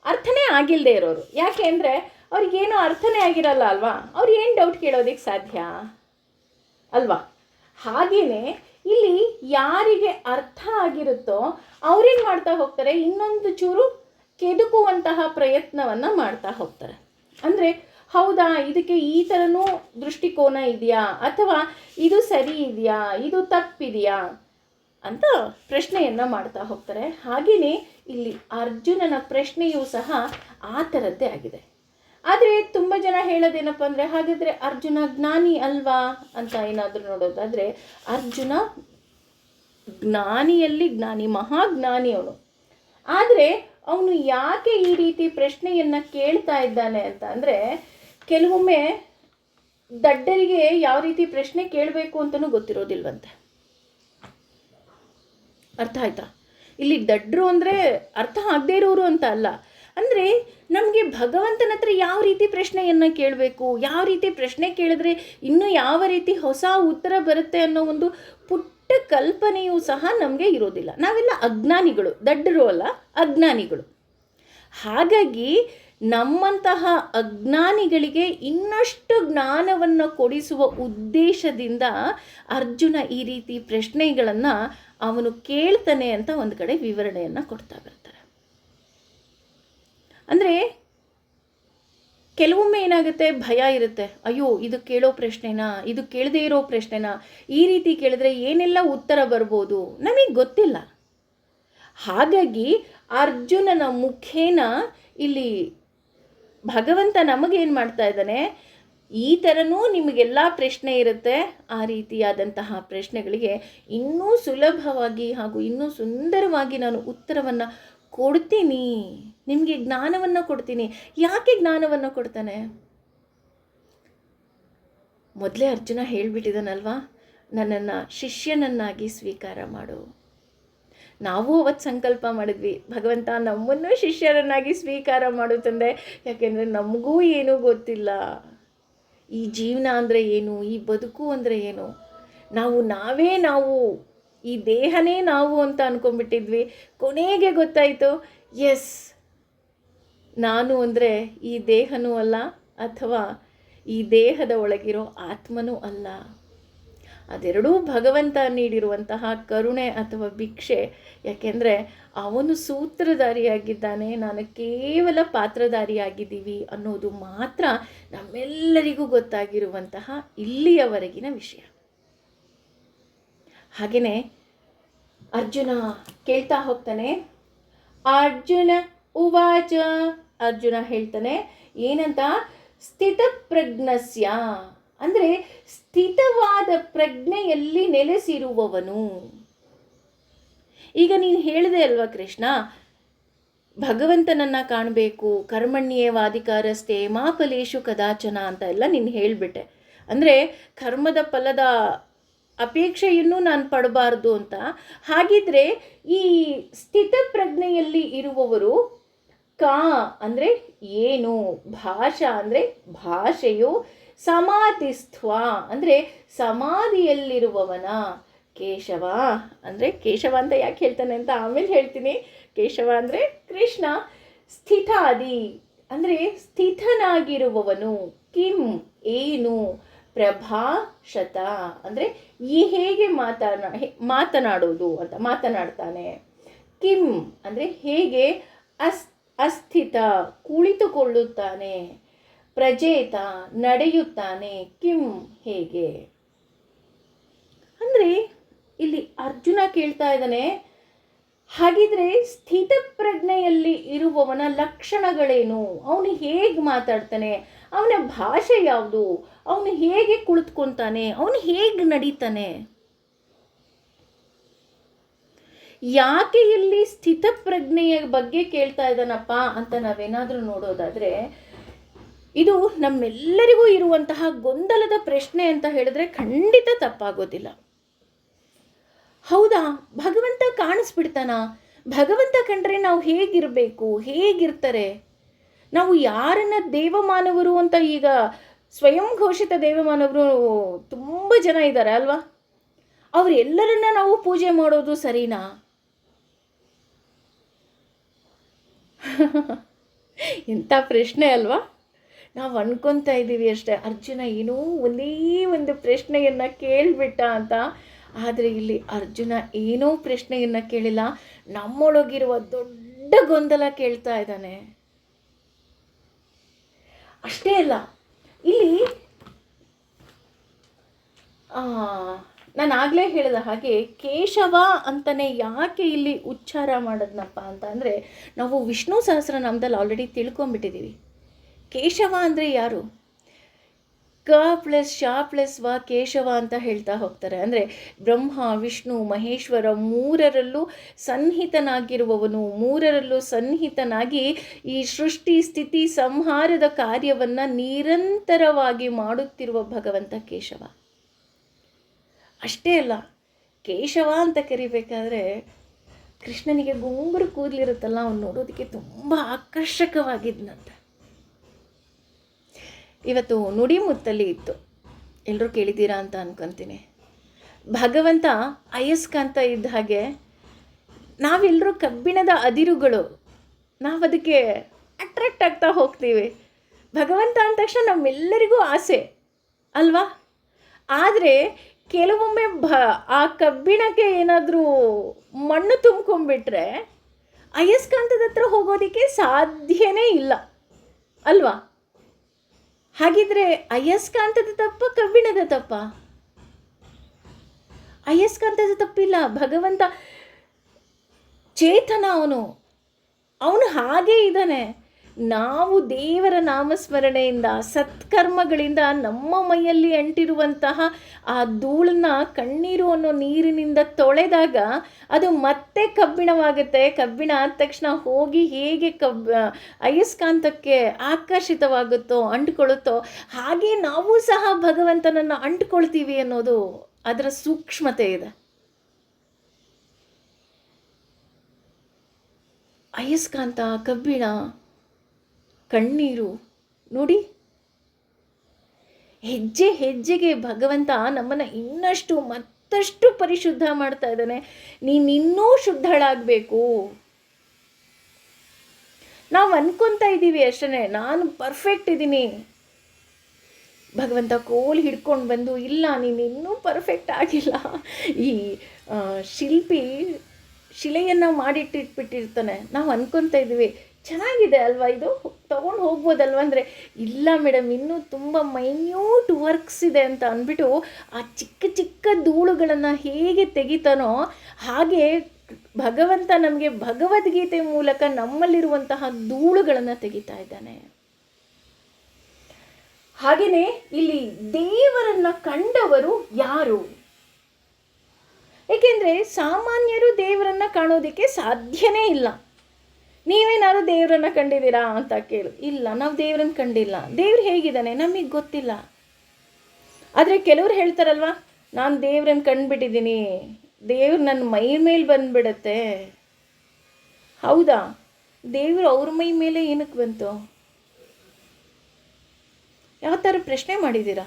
ಅರ್ಥನೇ ಆಗಿಲ್ಲದೆ ಇರೋರು. ಯಾಕೆ ಅಂದರೆ ಅವ್ರಿಗೇನು ಅರ್ಥನೇ ಆಗಿರಲ್ಲ ಅಲ್ವಾ, ಅವ್ರು ಏನು ಡೌಟ್ ಕೇಳೋದಕ್ಕೆ ಸಾಧ್ಯ ಅಲ್ವಾ? ಹಾಗೆಯೇ ಇಲ್ಲಿ ಯಾರಿಗೆ ಅರ್ಥ ಆಗಿರುತ್ತೋ ಅವ್ರೇನು ಮಾಡ್ತಾ ಹೋಗ್ತಾರೆ, ಇನ್ನೊಂದು ಚೂರು ಕೆದಕುವಂತಹ ಪ್ರಯತ್ನವನ್ನು ಮಾಡ್ತಾ ಹೋಗ್ತಾರೆ. ಅಂದರೆ ಹೌದಾ, ಇದಕ್ಕೆ ಈ ಥರನೂ ದೃಷ್ಟಿಕೋನ ಇದೆಯಾ, ಅಥವಾ ಇದು ಸರಿ ಇದೆಯಾ, ಇದು ತಪ್ಪಿದೆಯಾ ಅಂತ ಪ್ರಶ್ನೆಯನ್ನು ಮಾಡ್ತಾ ಹೋಗ್ತಾರೆ. ಹಾಗೆಯೇ ಇಲ್ಲಿ ಅರ್ಜುನನ ಪ್ರಶ್ನೆಯೂ ಸಹ ಆ ಥರದ್ದೇ ಆಗಿದೆ. ಆದರೆ ತುಂಬ ಜನ ಹೇಳೋದೇನಪ್ಪ ಅಂದರೆ, ಹಾಗಾದರೆ ಅರ್ಜುನ ಜ್ಞಾನಿ ಅಲ್ವಾ ಅಂತ ಏನಾದರೂ ನೋಡೋದಾದರೆ, ಅರ್ಜುನ ಜ್ಞಾನಿಯಲ್ಲಿ ಜ್ಞಾನಿ, ಮಹಾಜ್ಞಾನಿ ಅವನು. ಆದರೆ ಅವನು ಯಾಕೆ ಈ ರೀತಿ ಪ್ರಶ್ನೆಯನ್ನು ಕೇಳ್ತಾ ಇದ್ದಾನೆ ಅಂತ ಅಂದರೆ, ಕೆಲವೊಮ್ಮೆ ದಡ್ಡರಿಗೆ ಯಾವ ರೀತಿ ಪ್ರಶ್ನೆ ಕೇಳಬೇಕು ಅಂತಲೂ ಗೊತ್ತಿರೋದಿಲ್ವಂತೆ. ಅರ್ಥ ಆಯ್ತಾ? ಇಲ್ಲಿ ದಡ್ಡರು ಅಂದರೆ ಅರ್ಥ ಆಗದೇ ಇರೋರು ಅಂತ ಅಲ್ಲ. ಅಂದರೆ ನಮಗೆ ಭಗವಂತನ ಹತ್ರ ಯಾವ ರೀತಿ ಪ್ರಶ್ನೆಯನ್ನು ಕೇಳಬೇಕು, ಯಾವ ರೀತಿ ಪ್ರಶ್ನೆ ಕೇಳಿದ್ರೆ ಇನ್ನೂ ಯಾವ ರೀತಿ ಹೊಸ ಉತ್ತರ ಬರುತ್ತೆ ಅನ್ನೋ ಒಂದು ಪುಟ್ಟ ಕಲ್ಪನೆಯೂ ಸಹ ನಮಗೆ ಇರೋದಿಲ್ಲ. ನಾವೆಲ್ಲ ಅಜ್ಞಾನಿಗಳು, ದಡ್ಡರು ಅಲ್ಲ, ಅಜ್ಞಾನಿಗಳು. ಹಾಗಾಗಿ ನಮ್ಮಂತಹ ಅಜ್ಞಾನಿಗಳಿಗೆ ಇನ್ನಷ್ಟು ಜ್ಞಾನವನ್ನು ಕೊಡಿಸುವ ಉದ್ದೇಶದಿಂದ ಅರ್ಜುನ ಈ ರೀತಿ ಪ್ರಶ್ನೆಗಳನ್ನು ಅವನು ಕೇಳ್ತಾನೆ ಅಂತ ಒಂದು ಕಡೆ ವಿವರಣೆಯನ್ನು ಕೊಡ್ತಾ ಬರ್ತಾರೆ. ಅಂದರೆ ಕೆಲವೊಮ್ಮೆ ಏನಾಗುತ್ತೆ, ಭಯ ಇರುತ್ತೆ. ಅಯ್ಯೋ, ಇದು ಕೇಳೋ ಪ್ರಶ್ನೆನಾ, ಇದು ಕೇಳದೇ ಇರೋ ಪ್ರಶ್ನೆನಾ, ಈ ರೀತಿ ಕೇಳಿದ್ರೆ ಏನೆಲ್ಲ ಉತ್ತರ ಬರ್ಬೋದು, ನಮಗೆ ಗೊತ್ತಿಲ್ಲ. ಹಾಗಾಗಿ ಅರ್ಜುನನ ಮುಖೇನ ಇಲ್ಲಿ ಭಗವಂತ ನಮಗೇನು ಮಾಡ್ತಾ ಇದ್ದಾನೆ, ಈ ಥರನೂ ನಿಮಗೆಲ್ಲ ಪ್ರಶ್ನೆ ಇರುತ್ತೆ, ಆ ರೀತಿಯಾದಂತಹ ಪ್ರಶ್ನೆಗಳಿಗೆ ಇನ್ನೂ ಸುಲಭವಾಗಿ ಹಾಗೂ ಇನ್ನೂ ಸುಂದರವಾಗಿ ನಾನು ಉತ್ತರವನ್ನು ಕೊಡ್ತೀನಿ, ನಿಮಗೆ ಜ್ಞಾನವನ್ನು ಕೊಡ್ತೀನಿ. ಯಾಕೆ ಜ್ಞಾನವನ್ನು ಕೊಡ್ತಾನೆ? ಮೊದಲೇ ಅರ್ಜುನ ಹೇಳಿಬಿಟ್ಟಿದ್ದಾನಲ್ವಾ, ನನ್ನನ್ನು ಶಿಷ್ಯನನ್ನಾಗಿ ಸ್ವೀಕಾರ ಮಾಡು. ನಾವು ಅವತ್ತು ಸಂಕಲ್ಪ ಮಾಡಿದ್ವಿ, ಭಗವಂತ ನಮ್ಮನ್ನು ಶಿಷ್ಯರನ್ನಾಗಿ ಸ್ವೀಕಾರ ಮಾಡು ತಂದೆ. ಯಾಕೆಂದರೆ ನಮಗೂ ಏನೂ ಗೊತ್ತಿಲ್ಲ, ಈ ಜೀವನ ಅಂದರೆ ಏನು, ಈ ಬದುಕು ಅಂದರೆ ಏನು. ನಾವು ಈ ದೇಹನೇ ನಾವು ಅಂತ ಅಂದ್ಕೊಂಡ್ಬಿಟ್ಟಿದ್ವಿ. ಕೊನೆಗೆ ಗೊತ್ತಾಯಿತು, ಎಸ್, ನಾನು ಅಂದರೆ ಈ ದೇಹನೂ ಅಲ್ಲ, ಅಥವಾ ಈ ದೇಹದ ಒಳಗಿರೋ ಆತ್ಮನೂ ಅಲ್ಲ. ಅದೆರಡೂ ಭಗವಂತ ನೀಡಿರುವಂತಹ ಕರುಣೆ ಅಥವಾ ಭಿಕ್ಷೆ. ಯಾಕೆಂದರೆ ಅವನು ಸೂತ್ರಧಾರಿಯಾಗಿದ್ದಾನೆ, ನಾನು ಕೇವಲ ಪಾತ್ರಧಾರಿಯಾಗಿದ್ದೀವಿ ಅನ್ನೋದು ಮಾತ್ರ ನಮ್ಮೆಲ್ಲರಿಗೂ ಗೊತ್ತಾಗಿರುವಂತಹ ಇಲ್ಲಿಯವರೆಗಿನ ವಿಷಯ. ಹಾಗೆಯೇ ಅರ್ಜುನ ಕೇಳ್ತಾ ಹೋಗ್ತಾನೆ. ಅರ್ಜುನ ಉವಾಚ, ಅರ್ಜುನ ಹೇಳ್ತಾನೆ ಏನಂತ, ಸ್ಥಿತಪ್ರಜ್ಞಸ್ಯ ಅಂದರೆ ಸ್ಥಿತವಾದ ಪ್ರಜ್ಞೆಯಲ್ಲಿ ನೆಲೆಸಿರುವವನು. ಈಗ ನೀನು ಹೇಳಿದೆ ಅಲ್ವಾ ಕೃಷ್ಣ, ಭಗವಂತನನ್ನು ಕಾಣಬೇಕು, ಕರ್ಮಣ್ಯೇವಾಧಿಕಾರಸ್ಥೆ ಮಾ ಫಲೇಷು ಕದಾಚನ ಅಂತ ಎಲ್ಲ ನೀನು ಹೇಳಿಬಿಟ್ಟೆ. ಅಂದರೆ ಕರ್ಮದ ಫಲದ ಅಪೇಕ್ಷೆಯನ್ನು ನಾನು ಪಡಬಾರ್ದು ಅಂತ. ಹಾಗಿದ್ರೆ ಈ ಸ್ಥಿತ ಪ್ರಜ್ಞೆಯಲ್ಲಿ ಇರುವವರು ಕಾ ಅಂದರೆ ಏನು, ಭಾಷಾ ಅಂದರೆ ಭಾಷೆಯು, ಸಮಾಧಿಸ್ತ್ವ ಅಂದರೆ ಸಮಾಧಿಯಲ್ಲಿರುವವನ, ಕೇಶವ ಅಂದರೆ ಕೇಶವ ಅಂತ ಯಾಕೆ ಹೇಳ್ತಾನೆ ಅಂತ ಆಮೇಲೆ ಹೇಳ್ತೀನಿ. ಕೇಶವ ಅಂದರೆ ಕೃಷ್ಣ. ಸ್ಥಿತಾದಿ ಅಂದರೆ ಸ್ಥಿತನಾಗಿರುವವನು, ಕಿಂ ಏನು, ಪ್ರಭಾಷತ ಅಂದರೆ ಈ ಹೇಗೆ ಮಾತನಾಡೋದು ಅಂತ ಮಾತನಾಡ್ತಾನೆ. ಕಿಂ ಅಂದರೆ ಹೇಗೆ, ಅಸ್ಥಿತ ಕುಳಿತುಕೊಳ್ಳುತ್ತಾನೆ, ಪ್ರಜೇತ ನಡೆಯುತ್ತಾನೆ, ಕಿಂ ಹೇಗೆ. ಅಂದರೆ ಇಲ್ಲಿ ಅರ್ಜುನ ಕೇಳ್ತಾ ಇದ್ದಾನೆ, ಹಾಗಿದ್ರೆ ಸ್ಥಿತ ಪ್ರಜ್ಞೆಯಲ್ಲಿ ಇರುವವನ ಲಕ್ಷಣಗಳೇನು, ಅವನು ಹೇಗೆ ಮಾತಾಡ್ತಾನೆ, ಅವನ ಭಾಷೆ ಯಾವುದು, ಅವನು ಹೇಗೆ ಕುಳಿತುಕೊಂತಾನೆ, ಅವನು ಹೇಗೆ ನಡೀತಾನೆ. ಯಾಕೆ ಇಲ್ಲಿ ಸ್ಥಿತ ಪ್ರಜ್ಞೆಯ ಬಗ್ಗೆ ಕೇಳ್ತಾ ಇದ್ದಾನಪ್ಪ ಅಂತ ನಾವೇನಾದರೂ ನೋಡೋದಾದರೆ, ಇದು ನಮ್ಮೆಲ್ಲರಿಗೂ ಇರುವಂತಹ ಗೊಂದಲದ ಪ್ರಶ್ನೆ ಅಂತ ಹೇಳಿದ್ರೆ ಖಂಡಿತ ತಪ್ಪಾಗೋದಿಲ್ಲ. ಹೌದಾ, ಭಗವಂತ ಕಾಣಿಸ್ಬಿಡ್ತಾನ, ಭಗವಂತ ಕಂಡ್ರೆ ನಾವು ಹೇಗಿರಬೇಕು, ಹೇಗಿರ್ತಾರೆ, ನಾವು ಯಾರನ್ನ ದೇವಮಾನವರು ಅಂತ, ಈಗ ಸ್ವಯಂ ಘೋಷಿತ ದೇವಮಾನವರು ತುಂಬ ಜನ ಇದ್ದಾರೆ ಅಲ್ವಾ, ಅವರೆಲ್ಲರನ್ನ ನಾವು ಪೂಜೆ ಮಾಡೋದು ಸರಿನಾ? ಎಂಥ ಪ್ರಶ್ನೆ ಅಲ್ವಾ. ನಾವು ಅನ್ಕೊತಾ ಇದ್ದೀವಿ ಅಷ್ಟೇ, ಅರ್ಜುನ ಏನೋ ಒಂದೇ ಒಂದು ಪ್ರಶ್ನೆಯನ್ನು ಕೇಳಿಬಿಟ್ಟ ಅಂತ. ಆದರೆ ಇಲ್ಲಿ ಅರ್ಜುನ ಏನೋ ಪ್ರಶ್ನೆಯನ್ನು ಕೇಳಿಲ್ಲ, ನಮ್ಮೊಳಗಿರುವ ದೊಡ್ಡ ಗೊಂದಲ ಕೇಳ್ತಾ ಇದ್ದಾನೆ. ಅಷ್ಟೇ ಅಲ್ಲ, ಇಲ್ಲಿ ನಾನು ಆಗಲೇ ಹೇಳಿದ ಹಾಗೆ ಕೇಶವ ಅಂತಲೇ ಯಾಕೆ ಇಲ್ಲಿ ಉಚ್ಚಾರ ಮಾಡೋದ್ನಪ್ಪ ಅಂತ ಅಂದರೆ, ನಾವು ವಿಷ್ಣು ಸಹಸ್ರನಾಮದಲ್ಲಿ ಆಲ್ರೆಡಿ ತಿಳ್ಕೊಂಬಿಟ್ಟಿದ್ದೀವಿ. ಕೇಶವ ಅಂದರೆ ಯಾರು? ಕ ಪ್ಲಸ್ ಶ ಪ್ಲಸ್ ವ ಕೇಶವ ಅಂತ ಹೇಳ್ತಾ ಹೋಗ್ತಾರೆ. ಅಂದರೆ ಬ್ರಹ್ಮ ವಿಷ್ಣು ಮಹೇಶ್ವರ ಮೂರರಲ್ಲೂ ಸನ್ನಿಹಿತನಾಗಿರುವವನು, ಮೂರರಲ್ಲೂ ಸನ್ನಿಹಿತನಾಗಿ ಈ ಸೃಷ್ಟಿ ಸ್ಥಿತಿ ಸಂಹಾರದ ಕಾರ್ಯವನ್ನು ನಿರಂತರವಾಗಿ ಮಾಡುತ್ತಿರುವ ಭಗವಂತ ಕೇಶವ. ಅಷ್ಟೇ ಅಲ್ಲ, ಕೇಶವ ಅಂತ ಕರಿಬೇಕಾದ್ರೆ ಕೃಷ್ಣನಿಗೆ ಗುಂಗುರು ಕೂದಲಿರುತ್ತಲ್ಲ, ಅವನು ನೋಡೋದಕ್ಕೆ ತುಂಬ ಆಕರ್ಷಕವಾಗಿದ್ದಂತೆ. ಇವತ್ತು ನುಡಿಮುತ್ತಲ್ಲಿ ಇತ್ತು, ಎಲ್ಲರೂ ಕೇಳಿದ್ದೀರಾ ಅಂತ ಅನ್ಕೊತೀನಿ. ಭಗವಂತ ಅಯಸ್ಕಾಂತ ಇದ್ದ ಹಾಗೆ ನಾವೆಲ್ಲರೂ ಕಬ್ಬಿಣದ ಅದಿರುಗಳು, ನಾವು ಅದಕ್ಕೆ ಅಟ್ರಾಕ್ಟ್ ಆಗ್ತಾ ಹೋಗ್ತೀವಿ. ಭಗವಂತ ಅಂದ ತಕ್ಷಣ ನಮ್ಮೆಲ್ಲರಿಗೂ ಆಸೆ ಅಲ್ವಾ. ಆದರೆ ಕೆಲವೊಮ್ಮೆ ಆ ಕಬ್ಬಿಣಕ್ಕೆ ಏನಾದರೂ ಮಣ್ಣು ತುಂಬ್ಕೊಂಡ್ಬಿಟ್ರೆ ಅಯಸ್ಕಾಂತದ ಹತ್ರ ಹೋಗೋದಕ್ಕೆ ಸಾಧ್ಯನೇ ಇಲ್ಲ ಅಲ್ವಾ. ಹಾಗಿದ್ರೆ ಅಯಸ್ಕಾಂತದ ತಪ್ಪ ಕಬ್ಬಿಣದ ತಪ್ಪ? ಅಯಸ್ಕಾಂತದ ತಪ್ಪಿಲ್ಲ. ಭಗವಂತ ಚೇತನ, ಅವನು ಹಾಗೇ ಇದ್ದಾನೆ. ನಾವು ದೇವರ ನಾಮಸ್ಮರಣೆಯಿಂದ ಸತ್ಕರ್ಮಗಳಿಂದ ನಮ್ಮ ಮೈಯಲ್ಲಿ ಅಂಟಿರುವಂತಹ ಆ ಧೂಳನ್ನ ಕಣ್ಣೀರು ಅನ್ನೋ ನೀರಿನಿಂದ ತೊಳೆದಾಗ ಅದು ಮತ್ತೆ ಕಬ್ಬಿಣವಾಗುತ್ತೆ. ಕಬ್ಬಿಣ ಆದ ತಕ್ಷಣ ಹೋಗಿ ಹೇಗೆ ಅಯಸ್ಕಾಂತಕ್ಕೆ ಆಕರ್ಷಿತವಾಗುತ್ತೋ, ಅಂಟ್ಕೊಳ್ಳುತ್ತೋ, ಹಾಗೆ ನಾವು ಸಹ ಭಗವಂತನನ್ನು ಅಂಟ್ಕೊಳ್ತೀವಿ ಅನ್ನೋದು ಅದರ ಸೂಕ್ಷ್ಮತೆ ಇದೆ. ಅಯಸ್ಕಾಂತ, ಕಬ್ಬಿಣ, ಕಣ್ಣೀರು ನೋಡಿ, ಹೆಜ್ಜೆ ಹೆಜ್ಜೆಗೆ ಭಗವಂತ ನಮ್ಮನ್ನು ಇನ್ನಷ್ಟು ಮತ್ತಷ್ಟು ಪರಿಶುದ್ಧ ಮಾಡ್ತಾ ಇದ್ದಾನೆ. ನೀನಿನ್ನೂ ಶುದ್ಧಳಾಗಬೇಕು. ನಾವು ಅನ್ಕೊತಾ ಇದ್ದೀವಿ ಅಷ್ಟೇ, ನಾನು ಪರ್ಫೆಕ್ಟ್ ಇದ್ದೀನಿ. ಭಗವಂತ ಕೋಲ್ ಹಿಡ್ಕೊಂಡು ಬಂದು, ಇಲ್ಲ ನೀನಿನ್ನೂ ಪರ್ಫೆಕ್ಟ್ ಆಗಿಲ್ಲ. ಈ ಶಿಲ್ಪಿ ಶಿಲೆಯನ್ನು ಮಾಡಿಟ್ಟಿಟ್ಬಿಟ್ಟಿರ್ತಾನೆ. ನಾವು ಅನ್ಕೊತಾ ಇದ್ದೀವಿ ಚೆನ್ನಾಗಿದೆ ಅಲ್ವಾ, ಇದು ತೊಗೊಂಡು ಹೋಗ್ಬೋದಲ್ವ ಅಂದರೆ, ಇಲ್ಲ ಮೇಡಮ್ ಇನ್ನೂ ತುಂಬ ಮೈನ್ಯೂಟ್ ವರ್ಕ್ಸ್ ಇದೆ ಅಂತ ಅಂದ್ಬಿಟ್ಟು ಆ ಚಿಕ್ಕ ಚಿಕ್ಕ ಧೂಳುಗಳನ್ನು ಹೇಗೆ ತೆಗಿತಾನೋ ಹಾಗೆ ಭಗವಂತ ನಮಗೆ ಭಗವದ್ಗೀತೆ ಮೂಲಕ ನಮ್ಮಲ್ಲಿರುವಂತಹ ಧೂಳುಗಳನ್ನು ತೆಗಿತಾ ಇದ್ದಾನೆ. ಹಾಗೆಯೇ ಇಲ್ಲಿ ದೇವರನ್ನು ಕಂಡವರು ಯಾರು? ಏಕೆಂದರೆ ಸಾಮಾನ್ಯರು ದೇವರನ್ನು ಕಾಣೋದಕ್ಕೆ ಸಾಧ್ಯನೇ ಇಲ್ಲ. ನೀವೇನಾದ್ರು ದೇವರನ್ನು ಕಂಡಿದ್ದೀರಾ ಅಂತ ಕೇಳು, ಇಲ್ಲ ನಾವು ದೇವರನ್ನು ಕಂಡಿಲ್ಲ. ದೇವ್ರು ಹೇಗಿದ್ದಾನೆ ನಮಗೆ ಗೊತ್ತಿಲ್ಲ. ಆದರೆ ಕೆಲವ್ರು ಹೇಳ್ತಾರಲ್ವ, ನಾನು ದೇವ್ರನ್ನ ಕಂಡುಬಿಟ್ಟಿದ್ದೀನಿ, ದೇವ್ರು ನನ್ನ ಮೈ ಮೇಲೆ ಬಂದುಬಿಡತ್ತೆ. ಹೌದಾ? ದೇವರು ಅವ್ರ ಮೈ ಮೇಲೆ ಏನಕ್ಕೆ ಬಂತು? ಯಾವ ಥರ ಪ್ರಶ್ನೆ ಮಾಡಿದ್ದೀರಾ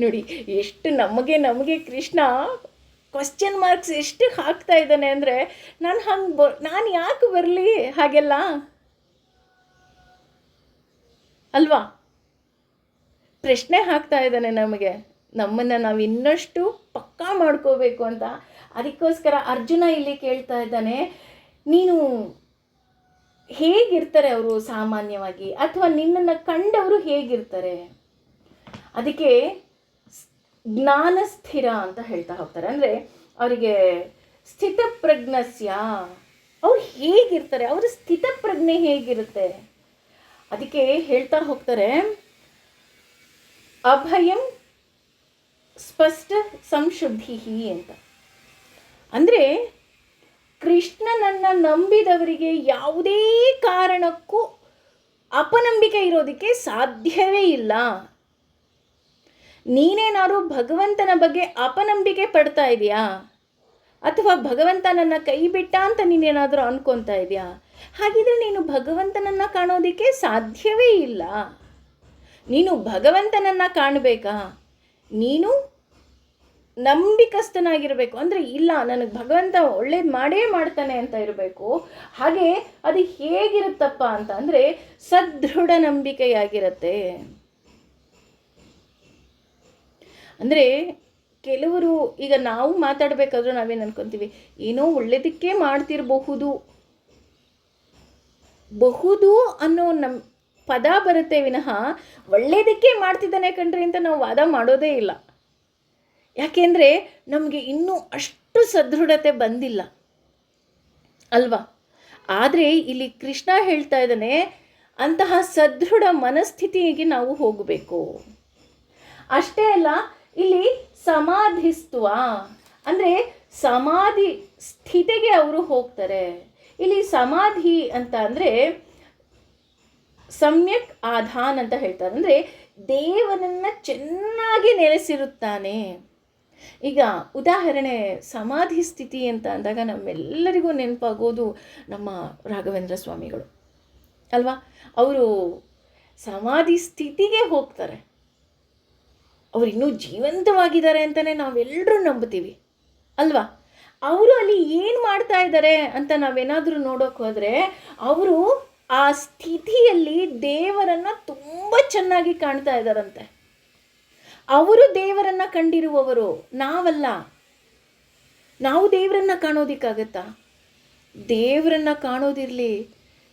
ನೋಡಿ, ಎಷ್ಟು ನಮಗೆ ಕೃಷ್ಣ ಕ್ವಶ್ಚನ್ ಮಾರ್ಕ್ಸ್ ಎಷ್ಟು ಹಾಕ್ತಾ ಇದ್ದಾನೆ ಅಂದರೆ, ನಾನು ಯಾಕೆ ಬರಲಿ ಹಾಗೆಲ್ಲ ಅಲ್ವಾ? ಪ್ರಶ್ನೆ ಹಾಕ್ತಾ ಇದ್ದಾನೆ ನಮ್ಮನ್ನು ನಾವು ಇನ್ನಷ್ಟು ಪಕ್ಕಾ ಮಾಡ್ಕೋಬೇಕು ಅಂತ. ಅದಕ್ಕೋಸ್ಕರ ಅರ್ಜುನ ಇಲ್ಲಿ ಕೇಳ್ತಾ ಇದ್ದಾನೆ, ನೀನು ಹೇಗಿರ್ತಾರೆ ಅವರು ಸಾಮಾನ್ಯವಾಗಿ, ಅಥವಾ ನಿನ್ನನ್ನು ಕಂಡವರು ಹೇಗಿರ್ತಾರೆ? ಅದಕ್ಕೆ ಜ್ಞಾನ ಸ್ಥಿರ ಅಂತ ಹೇಳ್ತಾ ಹೋಗ್ತಾರೆ. ಅಂದರೆ ಅವರಿಗೆ ಸ್ಥಿತಪ್ರಜ್ಞಸ್ಯ, ಅವ್ರು ಹೇಗಿರ್ತಾರೆ, ಅವರ ಸ್ಥಿತಪ್ರಜ್ಞೆ ಹೇಗಿರುತ್ತೆ? ಅದಕ್ಕೆ ಹೇಳ್ತಾ ಹೋಗ್ತಾರೆ, ಅಭಯಂ ಸ್ಪಷ್ಟ ಸಂಶುದ್ಧಿ ಅಂತ. ಅಂದರೆ ಕೃಷ್ಣನನ್ನು ನಂಬಿದವರಿಗೆ ಯಾವುದೇ ಕಾರಣಕ್ಕೂ ಅಪನಂಬಿಕೆ ಇರೋದಕ್ಕೆ ಸಾಧ್ಯವೇ ಇಲ್ಲ. ನೀನೇನಾದ್ರು ಭಗವಂತನ ಬಗ್ಗೆ ಅಪನಂಬಿಕೆ ಪಡ್ತಾ ಇದೆಯಾ, ಅಥವಾ ಭಗವಂತ ನನ್ನ ಕೈ ಬಿಟ್ಟ ಅಂತ ನೀನೇನಾದರೂ ಅನ್ಕೊತಾ ಇದೆಯಾ? ಹಾಗಿದ್ರೆ ನೀನು ಭಗವಂತನನ್ನು ಕಾಣೋದಕ್ಕೆ ಸಾಧ್ಯವೇ ಇಲ್ಲ. ನೀನು ಭಗವಂತನನ್ನು ಕಾಣಬೇಕಾ, ನೀನು ನಂಬಿಕಸ್ಥನಾಗಿರಬೇಕು. ಅಂದರೆ ಇಲ್ಲ, ನನಗೆ ಭಗವಂತ ಒಳ್ಳೇದು ಮಾಡೇ ಮಾಡ್ತಾನೆ ಅಂತ ಇರಬೇಕು. ಹಾಗೆ ಅದು ಹೇಗಿರುತ್ತಪ್ಪ ಅಂತ ಅಂದರೆ ಸದೃಢ ನಂಬಿಕೆಯಾಗಿರುತ್ತೆ. ಅಂದರೆ ಕೆಲವರು ಈಗ ನಾವು ಮಾತಾಡಬೇಕಾದ್ರೂ ನಾವೇನು ಅನ್ಕೊತೀವಿ, ಏನೋ ಒಳ್ಳೇದಕ್ಕೆ ಮಾಡ್ತಿರಬಹುದು ಅನ್ನೋ ಪದ ಬರುತ್ತೆ ವಿನಃ ಒಳ್ಳೇದಕ್ಕೆ ಮಾಡ್ತಿದ್ದಾನೆ ಕಣ್ರಿ ಅಂತ ನಾವು ವಾದ ಮಾಡೋದೇ ಇಲ್ಲ. ಯಾಕೆಂದರೆ ನಮಗೆ ಇನ್ನೂ ಅಷ್ಟು ಸದೃಢತೆ ಬಂದಿಲ್ಲ ಅಲ್ವಾ? ಆದರೆ ಇಲ್ಲಿ ಕೃಷ್ಣ ಹೇಳ್ತಾ ಇದ್ದಾನೆ, ಅಂತಹ ಸದೃಢ ಮನಸ್ಥಿತಿಗೆ ನಾವು ಹೋಗಬೇಕು. ಅಷ್ಟೇ ಅಲ್ಲ, ಇಲ್ಲಿ ಸಮಾಧಿಸ್ತ್ವ ಅಂದರೆ ಸಮಾಧಿ ಸ್ಥಿತಿಗೆ ಅವರು ಹೋಗ್ತಾರೆ. ಇಲ್ಲಿ ಸಮಾಧಿ ಅಂತ ಅಂದರೆ ಸಮ್ಯಕ್ ಆಧಾನ್ ಅಂತ ಹೇಳ್ತಾರೆ. ಅಂದರೆ ದೇವನನ್ನು ಚೆನ್ನಾಗಿ ನೆಲೆಸಿರುತ್ತಾನೆ. ಈಗ ಉದಾಹರಣೆ ಸಮಾಧಿ ಸ್ಥಿತಿ ಅಂತ ಅಂದಾಗ ನಮ್ಮೆಲ್ಲರಿಗೂ ನೆನಪಾಗೋದು ನಮ್ಮ ರಾಘವೇಂದ್ರ ಸ್ವಾಮಿಗಳು ಅಲ್ವಾ? ಅವರು ಸಮಾಧಿ ಸ್ಥಿತಿಗೆ ಹೋಗ್ತಾರೆ. ಅವರು ಇನ್ನೂ ಜೀವಂತವಾಗಿದ್ದಾರೆ ಅಂತಲೇ ನಾವೆಲ್ಲರೂ ನಂಬ್ತೀವಿ ಅಲ್ವಾ? ಅವರು ಅಲ್ಲಿ ಏನು ಮಾಡ್ತಾ ಇದ್ದಾರೆ ಅಂತ ನಾವೇನಾದರೂ ನೋಡೋಕೆ ಹೋದರೆ, ಅವರು ಆ ಸ್ಥಿತಿಯಲ್ಲಿ ದೇವರನ್ನು ತುಂಬ ಚೆನ್ನಾಗಿ ಕಾಣ್ತಾ ಇದ್ದಾರಂತೆ. ಅವರು ದೇವರನ್ನು ಕಂಡಿರುವವರು, ನಾವಲ್ಲ. ನಾವು ದೇವರನ್ನು ಕಾಣೋದಿಕ್ಕಾಗತ್ತಾ? ದೇವರನ್ನು ಕಾಣೋದಿರಲಿ,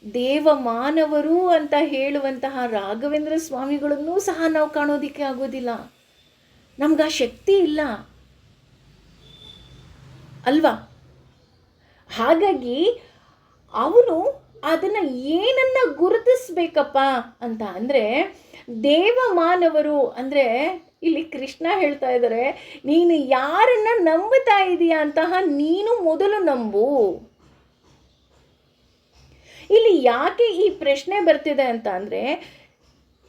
ದೇವ ಮಾನವರು ಅಂತ ಹೇಳುವಂತಹ ರಾಘವೇಂದ್ರ ಸ್ವಾಮಿಗಳನ್ನೂ ಸಹ ನಾವು ಕಾಣೋದಿಕ್ಕೆ ಆಗೋದಿಲ್ಲ. ನಮ್ಗೆ ಆ ಶಕ್ತಿ ಇಲ್ಲ ಅಲ್ವಾ? ಹಾಗಾಗಿ ಅವನು ಅದನ್ನು ಏನನ್ನ ಗುರುತಿಸ್ಬೇಕಪ್ಪ ಅಂತ ಅಂದರೆ, ದೇವಮಾನವರು ಅಂದರೆ ಇಲ್ಲಿ ಕೃಷ್ಣ ಹೇಳ್ತಾ ಇದ್ದಾರೆ, ನೀನು ಯಾರನ್ನ ನಂಬುತ್ತಾ ಇದೀಯ ಅಂತಹ ನೀನು ಮೊದಲು ನಂಬು. ಇಲ್ಲಿ ಯಾಕೆ ಈ ಪ್ರಶ್ನೆ ಬರ್ತಿದೆ ಅಂತ ಅಂದರೆ,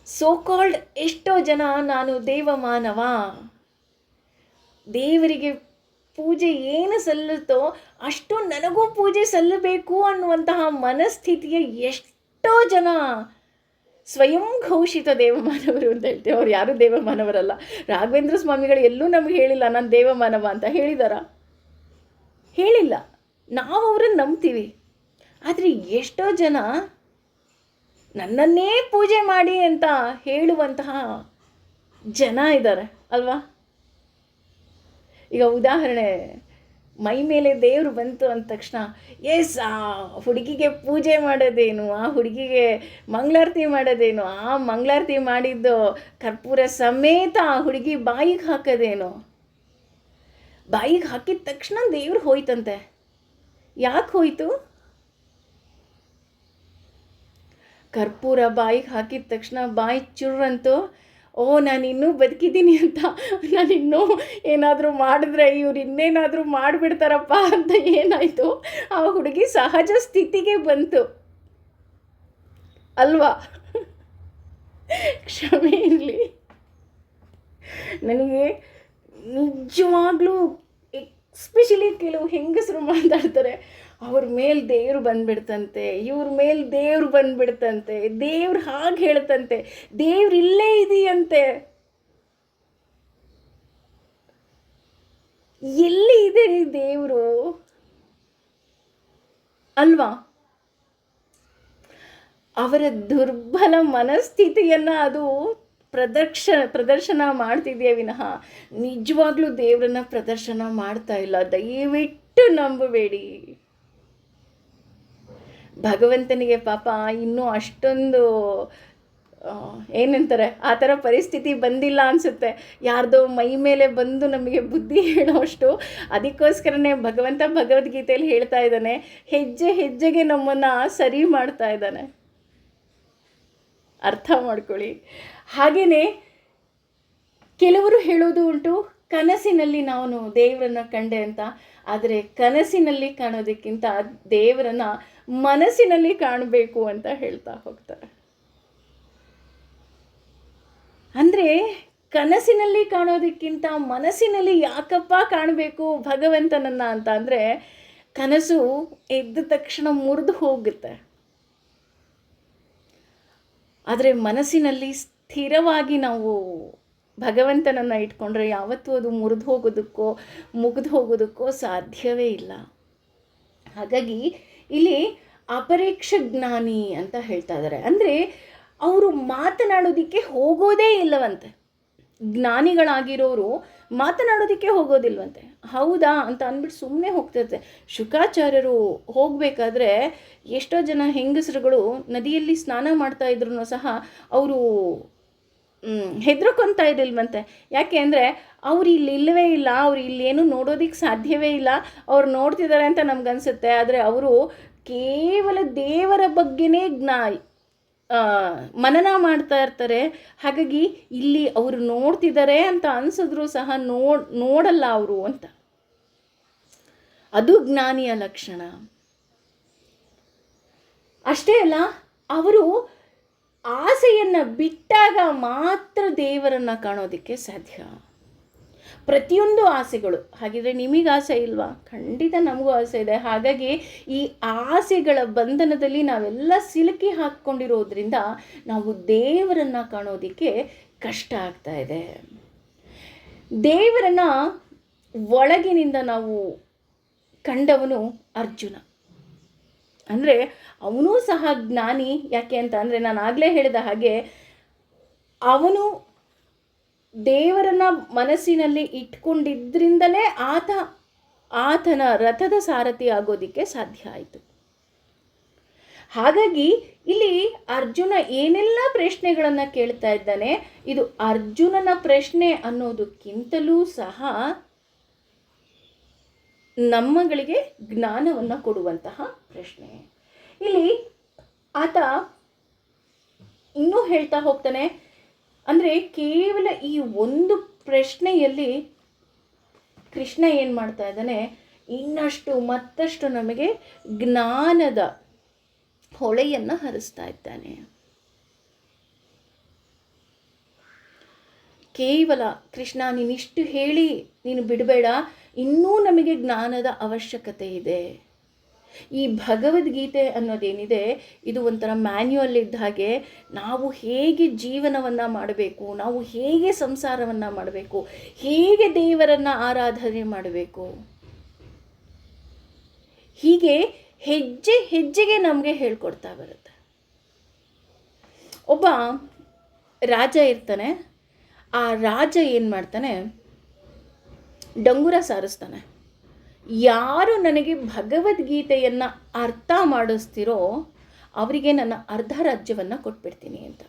ಸೋ ಕಾಲ್ಡ್ ಎಷ್ಟೋ ಜನ ನಾನು ದೇವಮಾನವ, ದೇವರಿಗೆ ಪೂಜೆ ಏನು ಸಲ್ಲುತ್ತೋ ಅಷ್ಟು ನನಗೂ ಪೂಜೆ ಸಲ್ಲಬೇಕು ಅನ್ನುವಂತಹ ಮನಸ್ಥಿತಿಯ ಎಷ್ಟೋ ಜನ ಸ್ವಯಂ ಘೋಷಿತ ದೇವಮಾನವರು ಅಂತ ಹೇಳ್ತೇವೆ. ಅವ್ರು ಯಾರೂ ದೇವಮಾನವರಲ್ಲ. ರಾಘವೇಂದ್ರ ಸ್ವಾಮಿಗಳು ಎಲ್ಲೂ ನಮಗೆ ಹೇಳಿಲ್ಲ ನಾನು ದೇವಮಾನವ ಅಂತ. ಹೇಳಿದಾರ? ಹೇಳಿಲ್ಲ. ನಾವು ಅವ್ರನ್ನ ನಂಬ್ತೀವಿ. ಆದರೆ ಎಷ್ಟೋ ಜನ ನನ್ನನ್ನೇ ಪೂಜೆ ಮಾಡಿ ಅಂತ ಹೇಳುವಂತಹ ಜನ ಇದ್ದಾರೆ ಅಲ್ವಾ? ಈಗ ಉದಾಹರಣೆ, ಮೈ ಮೇಲೆ ದೇವರು ಬಂತು ಅಂದ ತಕ್ಷಣ ಆ ಹುಡುಗಿಗೆ ಪೂಜೆ ಮಾಡೋದೇನು, ಆ ಹುಡುಗಿಗೆ ಮಂಗಳಾರತಿ ಮಾಡೋದೇನು, ಆ ಮಂಗಳಾರತಿ ಮಾಡಿದ್ದು ಕರ್ಪೂರ ಸಮೇತ ಆ ಹುಡುಗಿ ಬಾಯಿಗೆ ಹಾಕೋದೇನು, ಬಾಯಿಗೆ ಹಾಕಿದ ತಕ್ಷಣ ದೇವ್ರು ಹೋಯ್ತಂತೆ. ಯಾಕೆ ಹೋಯ್ತು? ಕರ್ಪೂರ ಬಾಯಿಗೆ ಹಾಕಿದ ತಕ್ಷಣ ಬಾಯಿ ಚುರ್ರಂತು, ನಾನು ಇನ್ನೂ ಬದುಕಿದ್ದೀನಿ ಅಂತ, ನಾನು ಇನ್ನೂ ಏನಾದರೂ ಮಾಡಿದ್ರೆ ಇವ್ರು ಇನ್ನೇನಾದರೂ ಮಾಡಿಬಿಡ್ತಾರಪ್ಪ ಅಂತ ಏನಾಯಿತು, ಆ ಹುಡುಗಿ ಸಹಜ ಸ್ಥಿತಿಗೆ ಬಂತು ಅಲ್ವಾ? ಕ್ಷಮೆ ಇರಲಿ, ನನಗೆ ನಿಜವಾಗ್ಲೂ ಸ್ಪೆಷಲಿ ಕೆಲವು ಹೆಂಗಸರು ಮಾತಾಡ್ತಾರೆ, ಅವ್ರ ಮೇಲೆ ದೇವ್ರು ಬಂದ್ಬಿಡ್ತಂತೆ, ಇವ್ರ ಮೇಲೆ ದೇವ್ರು ಬಂದ್ಬಿಡ್ತಂತೆ, ದೇವ್ರು ಹಾಗೆ ಹೇಳ್ತಂತೆ, ದೇವ್ರು ಇಲ್ಲೇ ಇದೆಯಂತೆ. ಎಲ್ಲಿ ಇದೆ ರೀ ದೇವರು ಅಲ್ವಾ? ಅವರ ದುರ್ಬಲ ಮನಸ್ಥಿತಿಯನ್ನು ಅದು ಪ್ರದರ್ಶನ ಮಾಡ್ತಿದೆಯೇ ವಿನಃ ನಿಜವಾಗ್ಲೂ ದೇವರನ್ನ ಪ್ರದರ್ಶನ ಮಾಡ್ತಾ ಇಲ್ಲ. ದಯವಿಟ್ಟು ನಂಬಬೇಡಿ. ಭಗವಂತನಿಗೆ ಪಾಪ ಇನ್ನೂ ಅಷ್ಟೊಂದು ಏನಂತಾರೆ ಆ ಥರ ಪರಿಸ್ಥಿತಿ ಬಂದಿಲ್ಲ ಅನಿಸುತ್ತೆ, ಯಾರ್ದೋ ಮೈ ಮೇಲೆ ಬಂದು ನಮಗೆ ಬುದ್ಧಿ ಹೇಳೋಷ್ಟು. ಅದಕ್ಕೋಸ್ಕರನೇ ಭಗವಂತ ಭಗವದ್ಗೀತೆಯಲ್ಲಿ ಹೇಳ್ತಾ ಇದ್ದಾನೆ, ಹೆಜ್ಜೆ ಹೆಜ್ಜೆಗೆ ನಮ್ಮನ್ನು ಸರಿ ಮಾಡ್ತಾ ಇದ್ದಾನೆ. ಅರ್ಥ ಮಾಡ್ಕೊಳ್ಳಿ. ಹಾಗೆಯೇ ಕೆಲವರು ಹೇಳೋದು ಉಂಟು, ಕನಸಿನಲ್ಲಿ ನಾನು ದೇವರನ್ನ ಕಂಡೆ ಅಂತ. ಆದರೆ ಕನಸಿನಲ್ಲಿ ಕಾಣೋದಕ್ಕಿಂತ ದೇವರನ್ನ ಮನಸ್ಸಿನಲ್ಲಿ ಕಾಣಬೇಕು ಅಂತ ಹೇಳ್ತಾ ಹೋಗ್ತಾರೆ. ಅಂದರೆ ಕನಸಿನಲ್ಲಿ ಕಾಣೋದಕ್ಕಿಂತ ಮನಸ್ಸಿನಲ್ಲಿ ಯಾಕಪ್ಪ ಕಾಣಬೇಕು ಭಗವಂತನನ್ನ ಅಂತ ಅಂದರೆ, ಕನಸು ಎದ್ದ ತಕ್ಷಣ ಮುರಿದು ಹೋಗುತ್ತೆ, ಆದರೆ ಮನಸ್ಸಿನಲ್ಲಿ ಸ್ಥಿರವಾಗಿ ನಾವು ಭಗವಂತನನ್ನು ಇಟ್ಕೊಂಡ್ರೆ ಯಾವತ್ತೂ ಅದು ಮುರಿದು ಹೋಗೋದಕ್ಕೋ ಮುಗಿದು ಹೋಗೋದಕ್ಕೋ ಸಾಧ್ಯವೇ ಇಲ್ಲ. ಹಾಗಾಗಿ ಇಲ್ಲಿ ಅಪರೇಕ್ಷ ಜ್ಞಾನಿ ಅಂತ ಹೇಳ್ತಾ ಇದ್ದಾರೆ. ಅಂದರೆ ಅವರು ಮಾತನಾಡೋದಕ್ಕೆ ಹೋಗೋದೇ ಇಲ್ಲವಂತೆ. ಜ್ಞಾನಿಗಳಾಗಿರೋರು ಮಾತನಾಡೋದಕ್ಕೆ ಹೋಗೋದಿಲ್ವಂತೆ. ಹೌದಾ ಅಂತ ಅಂದ್ಬಿಟ್ಟು ಸುಮ್ಮನೆ ಹೋಗ್ತಿರುತ್ತೆ. ಶುಕಾಚಾರ್ಯರು ಹೋಗಬೇಕಾದ್ರೆ ಎಷ್ಟೋ ಜನ ಹೆಂಗಸರುಗಳು ನದಿಯಲ್ಲಿ ಸ್ನಾನ ಮಾಡ್ತಾ ಇದ್ರು ಸಹ ಅವರು ಹೆದರ್ಕೊತಾ ಇರಲಿಲ್ವಂತೆ. ಯಾಕೆ ಅಂದರೆ ಅವ್ರು ಇಲ್ಲಿ ಇಲ್ಲವೇ ಇಲ್ಲ, ಅವ್ರು ಇಲ್ಲೇನು ನೋಡೋದಕ್ಕೆ ಸಾಧ್ಯವೇ ಇಲ್ಲ, ಅವ್ರು ನೋಡ್ತಿದ್ದಾರೆ ಅಂತ ನಮ್ಗನ್ಸುತ್ತೆ. ಆದರೆ ಅವರು ಕೇವಲ ದೇವರ ಬಗ್ಗೆನೇ ಮನನ ಮಾಡ್ತಾ ಇರ್ತಾರೆ. ಹಾಗಾಗಿ ಇಲ್ಲಿ ಅವರು ನೋಡ್ತಿದ್ದಾರೆ ಅಂತ ಅನಿಸಿದ್ರು ಸಹ ನೋಡಲ್ಲ ಅವರು ಅಂತ. ಅದು ಜ್ಞಾನಿಯ ಲಕ್ಷಣ. ಅಷ್ಟೇ ಅಲ್ಲ, ಅವರು ಆಸೆಯನ್ನು ಬಿಟ್ಟಾಗ ಮಾತ್ರ ದೇವರನ್ನು ಕಾಣೋದಕ್ಕೆ ಸಾಧ್ಯ. ಪ್ರತಿಯೊಂದು ಆಸೆಗಳು. ಹಾಗಿದ್ರೆ ನಿಮಗೆ ಆಸೆ ಇಲ್ವಾ? ಖಂಡಿತ ನಮಗೂ ಆಸೆ ಇದೆ. ಹಾಗಾಗಿ ಈ ಆಸೆಗಳ ಬಂಧನದಲ್ಲಿ ನಾವೆಲ್ಲ ಸಿಲುಕಿ ಹಾಕ್ಕೊಂಡಿರೋದ್ರಿಂದ ನಾವು ದೇವರನ್ನು ಕಾಣೋದಕ್ಕೆ ಕಷ್ಟ ಆಗ್ತಾ ಇದೆ. ದೇವರನ್ನು ಒಳಗಿನಿಂದ ನಾವು ಕಂಡವನು ಅರ್ಜುನ. ಅಂದರೆ ಅವನೂ ಸಹ ಜ್ಞಾನಿ. ಯಾಕೆ ಅಂತ ಅಂದರೆ, ನಾನು ಆಗಲೇ ಹೇಳಿದ ಹಾಗೆ ಅವನು ದೇವರನ್ನ ಮನಸ್ಸಿನಲ್ಲಿ ಇಟ್ಕೊಂಡಿದ್ದರಿಂದಲೇ ಆತನ ರಥದ ಸಾರಥಿ ಆಗೋದಕ್ಕೆ ಸಾಧ್ಯ ಆಯಿತು. ಹಾಗಾಗಿ ಇಲ್ಲಿ ಅರ್ಜುನ ಏನೆಲ್ಲ ಪ್ರಶ್ನೆಗಳನ್ನು ಕೇಳ್ತಾ ಇದ್ದಾನೆ, ಇದು ಅರ್ಜುನನ ಪ್ರಶ್ನೆ ಅನ್ನೋದಕ್ಕಿಂತಲೂ ಸಹ ನಮ್ಮಗಳಿಗೆ ಜ್ಞಾನವನ್ನು ಕೊಡುವಂತಹ ಪ್ರಶ್ನೆ. ಇಲ್ಲಿ ಆತ ಇನ್ನೂ ಹೇಳ್ತಾ ಹೋಗ್ತಾನೆ. ಅಂದರೆ ಕೇವಲ ಈ ಒಂದು ಪ್ರಶ್ನೆಯಲ್ಲಿ ಕೃಷ್ಣ ಏನು ಮಾಡ್ತಾ ಇದ್ದಾನೆ, ಇನ್ನಷ್ಟು ಮತ್ತಷ್ಟು ನಮಗೆ ಜ್ಞಾನದ ಹೊಳೆಯನ್ನು ಹರಿಸ್ತಾ ಇದ್ದಾನೆ. ಕೇವಲ ಕೃಷ್ಣ ನೀನಿಷ್ಟು ಹೇಳಿ ನೀನು ಬಿಡಬೇಡ, ಇನ್ನೂ ನಮಗೆ ಜ್ಞಾನದ ಅವಶ್ಯಕತೆ ಇದೆ. ಈ ಭಗವದ್ಗೀತೆ ಅನ್ನೋದೇನಿದೆ ಇದು ಒಂಥರ ಮ್ಯಾನ್ಯುವಲ್ ಇದ್ದ ಹಾಗೆ. ನಾವು ಹೇಗೆ ಜೀವನವನ್ನು ಮಾಡಬೇಕು, ನಾವು ಹೇಗೆ ಸಂಸಾರವನ್ನು ಮಾಡಬೇಕು, ಹೇಗೆ ದೇವರನ್ನು ಆರಾಧನೆ ಮಾಡಬೇಕು, ಹೀಗೆ ಹೆಜ್ಜೆ ಹೆಜ್ಜೆಗೆ ನಮಗೆ ಹೇಳ್ಕೊಡ್ತಾ ಬರುತ್ತೆ. ಒಬ್ಬ ರಾಜ ಇರ್ತಾನೆ. ಆ ರಾಜ ಏನು ಮಾಡ್ತಾನೆ, ಡಂಗುರ ಸಾರಿಸ್ತಾನೆ. ಯಾರು ನನಗೆ ಭಗವದ್ಗೀತೆಯನ್ನು ಅರ್ಥ ಮಾಡಿಸ್ತಿರೋ ಅವರಿಗೆ ನನ್ನ ಅರ್ಧ ರಾಜ್ಯವನ್ನು ಕೊಟ್ಬಿಡ್ತೀನಿ ಅಂತ.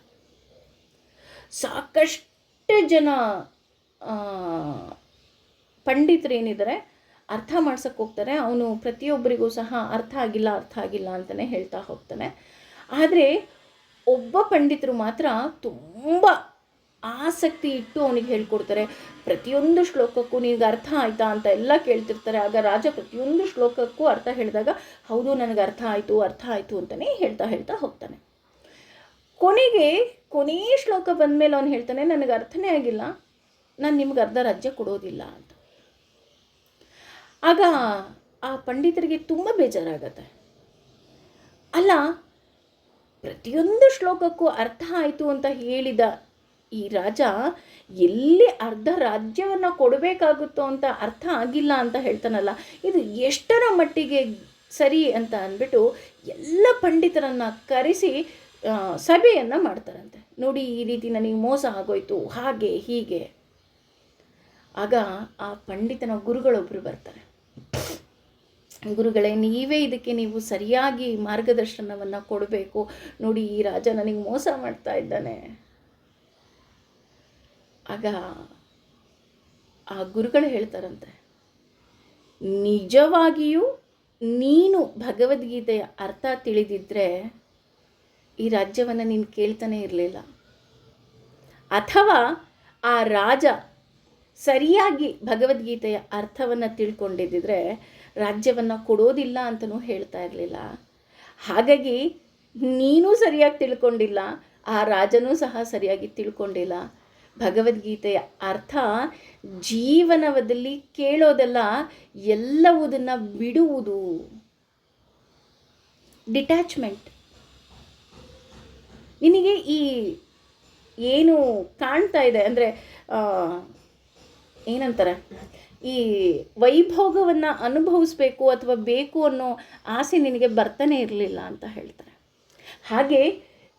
ಸಾಕಷ್ಟು ಜನ ಪಂಡಿತರೇನಿದ್ದಾರೆ ಅರ್ಥ ಮಾಡ್ಸಕ್ಕೆ ಹೋಗ್ತಾರೆ. ಅವನು ಪ್ರತಿಯೊಬ್ಬರಿಗೂ ಸಹ ಅರ್ಥ ಆಗಿಲ್ಲ ಅಂತಲೇ ಹೇಳ್ತಾ ಹೋಗ್ತಾನೆ. ಆದರೆ ಒಬ್ಬ ಪಂಡಿತರು ಮಾತ್ರ ತುಂಬ ಆಸಕ್ತಿ ಇಟ್ಟು ಅವನಿಗೆ ಹೇಳ್ಕೊಡ್ತಾರೆ. ಪ್ರತಿಯೊಂದು ಶ್ಲೋಕಕ್ಕೂ ನಿನಗೆ ಅರ್ಥ ಆಯ್ತಾ ಅಂತ ಎಲ್ಲ ಕೇಳ್ತಿರ್ತಾರೆ. ಆಗ ರಾಜ ಪ್ರತಿಯೊಂದು ಶ್ಲೋಕಕ್ಕೂ ಅರ್ಥ ಹೇಳಿದಾಗ ಹೌದು ನನಗೆ ಅರ್ಥ ಆಯಿತು ಅಂತಲೇ ಹೇಳ್ತಾ ಹೋಗ್ತಾನೆ. ಕೊನೆಯ ಶ್ಲೋಕ ಬಂದಮೇಲೆ ಅವನು ಹೇಳ್ತಾನೆ, ನನಗೆ ಅರ್ಥನೇ ಆಗಿಲ್ಲ, ನಾನು ನಿಮ್ಗೆ ಅರ್ಧ ರಾಜ್ಯ ಕೊಡೋದಿಲ್ಲ ಅಂತ. ಆಗ ಆ ಪಂಡಿತರಿಗೆ ತುಂಬ ಬೇಜಾರಾಗತ್ತೆ. ಅಲ್ಲ, ಪ್ರತಿಯೊಂದು ಶ್ಲೋಕಕ್ಕೂ ಅರ್ಥ ಆಯಿತು ಅಂತ ಹೇಳಿದ ಈ ರಾಜ ಎಲ್ಲಿ ಅರ್ಧ ರಾಜ್ಯವನ್ನು ಕೊಡಬೇಕಾಗುತ್ತೋ ಅಂತ ಅರ್ಥ ಆಗಿಲ್ಲ ಅಂತ ಹೇಳ್ತಾನಲ್ಲ, ಇದು ಎಷ್ಟರ ಮಟ್ಟಿಗೆ ಸರಿ ಅಂತ ಅಂದ್ಬಿಟ್ಟು ಎಲ್ಲ ಪಂಡಿತರನ್ನು ಕರೆಸಿ ಸಭೆಯನ್ನು ಮಾಡ್ತಾರಂತೆ. ನೋಡಿ, ಈ ರೀತಿ ನನಗೆ ಮೋಸ ಆಗೋಯ್ತು, ಹಾಗೆ ಹೀಗೆ. ಆಗ ಆ ಪಂಡಿತನ ಗುರುಗಳೊಬ್ಬರು ಬರ್ತಾರೆ. ಗುರುಗಳೇ, ನೀವೇ ಇದಕ್ಕೆ ನೀವು ಸರಿಯಾಗಿ ಮಾರ್ಗದರ್ಶನವನ್ನು ಕೊಡಬೇಕು. ನೋಡಿ, ಈ ರಾಜ ನನಗೆ ಮೋಸ ಮಾಡ್ತಾ ಇದ್ದಾನೆ. ಆಗ ಆ ಗುರುಗಳು ಹೇಳ್ತಾರಂತೆ, ನಿಜವಾಗಿಯೂ ನೀನು ಭಗವದ್ಗೀತೆಯ ಅರ್ಥ ತಿಳಿದಿದ್ದರೆ ಈ ರಾಜ್ಯವನ್ನು ನೀನು ಕೇಳ್ತಾನೆ ಇರಲಿಲ್ಲ. ಅಥವಾ ಆ ರಾಜ ಸರಿಯಾಗಿ ಭಗವದ್ಗೀತೆಯ ಅರ್ಥವನ್ನು ತಿಳ್ಕೊಂಡಿದ್ದರೆ ರಾಜ್ಯವನ್ನು ಕೊಡೋದಿಲ್ಲ ಅಂತಲೂ ಹೇಳ್ತಾ ಇರಲಿಲ್ಲ. ಹಾಗಾಗಿ ನೀನೂ ಸರಿಯಾಗಿ ತಿಳ್ಕೊಂಡಿಲ್ಲ, ಆ ರಾಜನೂ ಸಹ ಸರಿಯಾಗಿ ತಿಳ್ಕೊಂಡಿಲ್ಲ. ಭಗವದ್ಗೀತೆಯ ಅರ್ಥ ಜೀವನದಲ್ಲಿ ಕೇಳೋದೆಲ್ಲ, ಎಲ್ಲವುದನ್ನು ಬಿಡುವುದು, ಡಿಟ್ಯಾಚ್ಮೆಂಟ್. ನಿನಗೆ ಈ ಏನು ಕಾಣ್ತಾ ಇದೆ ಅಂದರೆ ಏನಂತಾರೆ, ಈ ವೈಭೋಗವನ್ನು ಅನುಭವಿಸ್ಬೇಕು ಅಥವಾ ಬೇಕು ಅನ್ನೋ ಆಸೆ ನಿನಗೆ ಬರ್ತಾನೆ ಇರಲಿಲ್ಲ ಅಂತ ಹೇಳ್ತಾರೆ. ಹಾಗೆ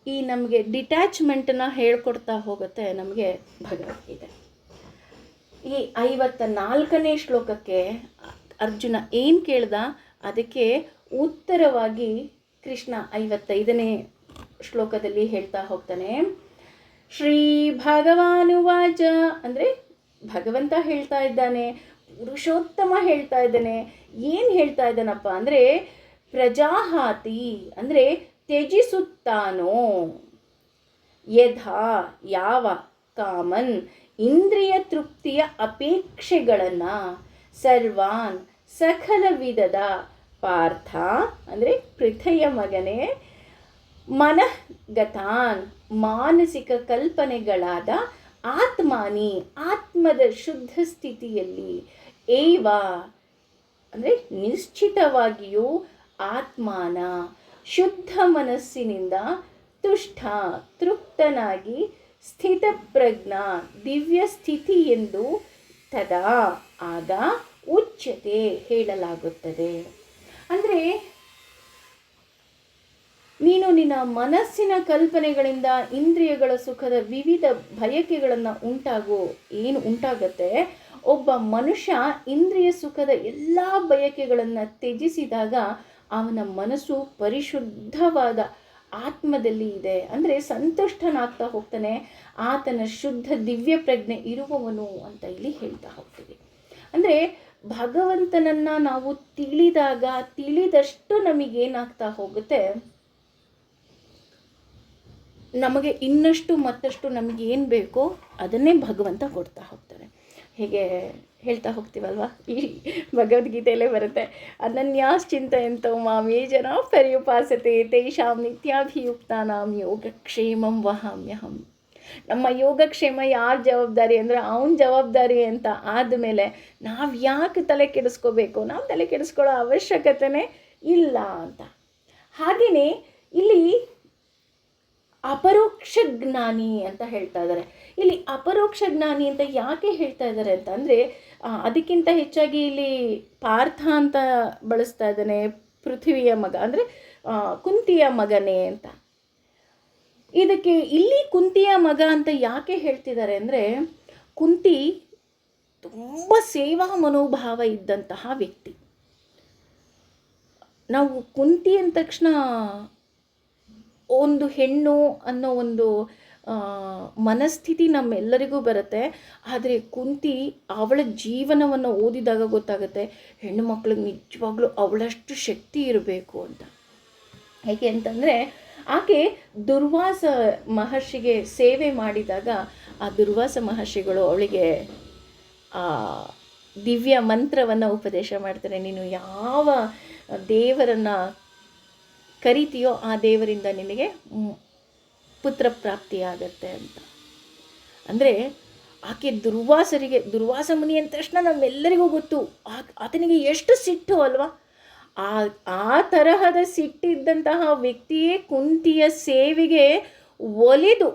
ಈ ನಮಗೆ ಡಿಟ್ಯಾಚ್ಮೆಂಟನ್ನು ಹೇಳ್ಕೊಡ್ತಾ ಹೋಗುತ್ತೆ ನಮಗೆ ಭಗವದ್ಗೀತೆ. ಈ 54ನೇ ಶ್ಲೋಕಕ್ಕೆ ಅರ್ಜುನ ಏನು ಕೇಳ್ದ, ಅದಕ್ಕೆ ಉತ್ತರವಾಗಿ ಕೃಷ್ಣ 55ನೇ ಶ್ಲೋಕದಲ್ಲಿ ಹೇಳ್ತಾ ಹೋಗ್ತಾನೆ. ಶ್ರೀ ಭಗವಾನುವಾಚ, ಅಂದರೆ ಭಗವಂತ ಹೇಳ್ತಾ ಇದ್ದಾನೆ, ಪುರುಷೋತ್ತಮ ಹೇಳ್ತಾ ಇದ್ದಾನೆ. ಏನು ಹೇಳ್ತಾ ಇದ್ದಾನಪ್ಪ ಅಂದರೆ, ಪ್ರಜಾಹಾತಿ ಅಂದರೆ ತ್ಯಜಿಸುತ್ತಾನೋ, ಯಥಾ ಯಾವ ಕಾಮನ್ ಇಂದ್ರಿಯ ತೃಪ್ತಿಯ ಅಪೇಕ್ಷೆಗಳನ್ನು ಸರ್ವಾನ್ ಸಕಲ ವಿಧದ ಪಾರ್ಥ ಅಂದರೆ ಪೃಥೆಯ ಮಗನೇ, ಮನಃಗತಾನ್ ಮಾನಸಿಕ ಕಲ್ಪನೆಗಳಾದ ಆತ್ಮಾನಿ ಆತ್ಮದ ಶುದ್ಧ ಸ್ಥಿತಿಯಲ್ಲಿ, ಏವ ಅಂದರೆ ನಿಶ್ಚಿತವಾಗಿಯೂ ಆತ್ಮಾನ ಶುದ್ಧ ಮನಸ್ಸಿನಿಂದ ತುಷ್ಟ ತೃಪ್ತನಾಗಿ ಸ್ಥಿತಪ್ರಜ್ಞ ದಿವ್ಯ ಸ್ಥಿತಿ ಎಂದು ತದಾ ಆಗ ಉಚ್ಯತೆ ಹೇಳಲಾಗುತ್ತದೆ. ಅಂದರೆ ನೀನು ನಿನ್ನ ಮನಸ್ಸಿನ ಕಲ್ಪನೆಗಳಿಂದ ಇಂದ್ರಿಯಗಳ ಸುಖದ ವಿವಿಧ ಬಯಕೆಗಳನ್ನು ಏನು ಉಂಟಾಗತ್ತೆ, ಒಬ್ಬ ಮನುಷ್ಯ ಇಂದ್ರಿಯ ಸುಖದ ಎಲ್ಲ ಬಯಕೆಗಳನ್ನು ತ್ಯಜಿಸಿದಾಗ ಅವನ ಮನಸ್ಸು ಪರಿಶುದ್ಧವಾದ ಆತ್ಮದಲ್ಲಿ ಇದೆ, ಅಂದರೆ ಸಂತುಷ್ಟನಾಗ್ತಾ ಹೋಗ್ತಾನೆ, ಆತನ ಶುದ್ಧ ದಿವ್ಯ ಪ್ರಜ್ಞೆ ಇರುವವನು ಅಂತ ಇಲ್ಲಿ ಹೇಳ್ತಾ ಹೋಗ್ತೀವಿ. ಅಂದರೆ ಭಗವಂತನನ್ನು ನಾವು ತಿಳಿದಷ್ಟು ನಮಗೇನಾಗ್ತಾ ಹೋಗುತ್ತೆ, ನಮಗೆ ಇನ್ನಷ್ಟು ಮತ್ತಷ್ಟು ನಮಗೆ ಏನು ಬೇಕೋ ಅದನ್ನೇ ಭಗವಂತ ಕೊಡ್ತಾ ಹೋಗ್ತಾರೆ. ಹೀಗೆ ಹೇಳ್ತಾ ಹೋಗ್ತೀವಲ್ವ, ಈ ಭಗವದ್ಗೀತೆಯಲ್ಲೇ ಬರುತ್ತೆ, ಅನನ್ಯಾಶ್ಚಿಂತಯಂತೋ ಮಾಮೇ ಜನ ಪರ್ಯುಪಾಸತೆ ತೇಷಾಂ ನಿತ್ಯಾಭಿಯುಕ್ತಾನಾಂ ಯೋಗಕ್ಷೇಮಂ ವಹಾಮ್ಯಹಂ. ನಮ್ಮ ಯೋಗಕ್ಷೇಮ ಯಾರ ಜವಾಬ್ದಾರಿ ಅಂದರೆ ಅವನ ಜವಾಬ್ದಾರಿ ಅಂತ ಆದಮೇಲೆ ನಾವು ಯಾಕೆ ತಲೆ ಕೆಡಿಸ್ಕೋಬೇಕು, ನಾವು ತಲೆ ಕೆಡಿಸ್ಕೊಳ್ಳೋ ಅವಶ್ಯಕತೆನೇ ಇಲ್ಲ ಅಂತ. ಹಾಗೆಯೇ ಇಲ್ಲಿ ಅಪರೋಕ್ಷ ಜ್ಞಾನಿ ಅಂತ ಹೇಳ್ತಾ ಇದ್ದಾರೆ. ಇಲ್ಲಿ ಅಪರೋಕ್ಷ ಜ್ಞಾನಿ ಅಂತ ಯಾಕೆ ಹೇಳ್ತಾ ಇದ್ದಾರೆ ಅಂತ ಅಂದರೆ, ಅದಕ್ಕಿಂತ ಹೆಚ್ಚಾಗಿ ಇಲ್ಲಿ ಪಾರ್ಥ ಅಂತ ಬಳಸ್ತಾ ಇದ್ದಾನೆ, ಪೃಥ್ವಿಯ ಮಗ ಅಂದರೆ ಕುಂತಿಯ ಮಗನೇ ಅಂತ. ಇದಕ್ಕೆ ಇಲ್ಲಿ ಕುಂತಿಯ ಮಗ ಅಂತ ಯಾಕೆ ಹೇಳ್ತಿದ್ದಾರೆ ಅಂದರೆ, ಕುಂತಿ ತುಂಬ ಸೇವಾ ಮನೋಭಾವ ಇದ್ದಂತಹ ವ್ಯಕ್ತಿ. ನಾವು ಕುಂತಿ ಅಂದ ತಕ್ಷಣ ಒಂದು ಹೆಣ್ಣು ಅನ್ನೋ ಒಂದು ಮನಸ್ಥಿತಿ ನಮ್ಮೆಲ್ಲರಿಗೂ ಬರುತ್ತೆ. ಆದರೆ ಕುಂತಿ ಅವಳ ಜೀವನವನ್ನು ಓದಿದಾಗ ಗೊತ್ತಾಗುತ್ತೆ, ಹೆಣ್ಣು ಮಕ್ಕಳಿಗೆ ನಿಜವಾಗ್ಲೂ ಅವಳಷ್ಟು ಶಕ್ತಿ ಇರಬೇಕು ಅಂತ. ಹೇಗೆ ಅಂತಂದರೆ, ಆಕೆ ದುರ್ವಾಸ ಮಹರ್ಷಿಗೆ ಸೇವೆ ಮಾಡಿದಾಗ ಆ ದುರ್ವಾಸ ಮಹರ್ಷಿಗಳು ಅವಳಿಗೆ ದಿವ್ಯ ಮಂತ್ರವನ್ನು ಉಪದೇಶ ಮಾಡ್ತಾರೆ. ನೀನು ಯಾವ ದೇವರನ್ನು ಕರಿತೀಯೋ ಆ ದೇವರಿಂದ ನಿನಗೆ ಪುತ್ರ ಪ್ರಾಪ್ತಿಯಾಗತ್ತೆ ಅಂತ. ಅಂದರೆ ಆಕೆ ದುರ್ವಾಸ ಮುನಿ ಅಂದ ತಕ್ಷಣ ನಮ್ಮೆಲ್ಲರಿಗೂ ಗೊತ್ತು ಆತನಿಗೆ ಎಷ್ಟು ಸಿಟ್ಟು ಅಲ್ವಾ. ಆ ಆ ತರಹದ ಸಿಟ್ಟಿದ್ದಂತಹ ವ್ಯಕ್ತಿಯೇ ಕುಂತಿಯ ಸೇವೆಗೆ ಒಲಿದು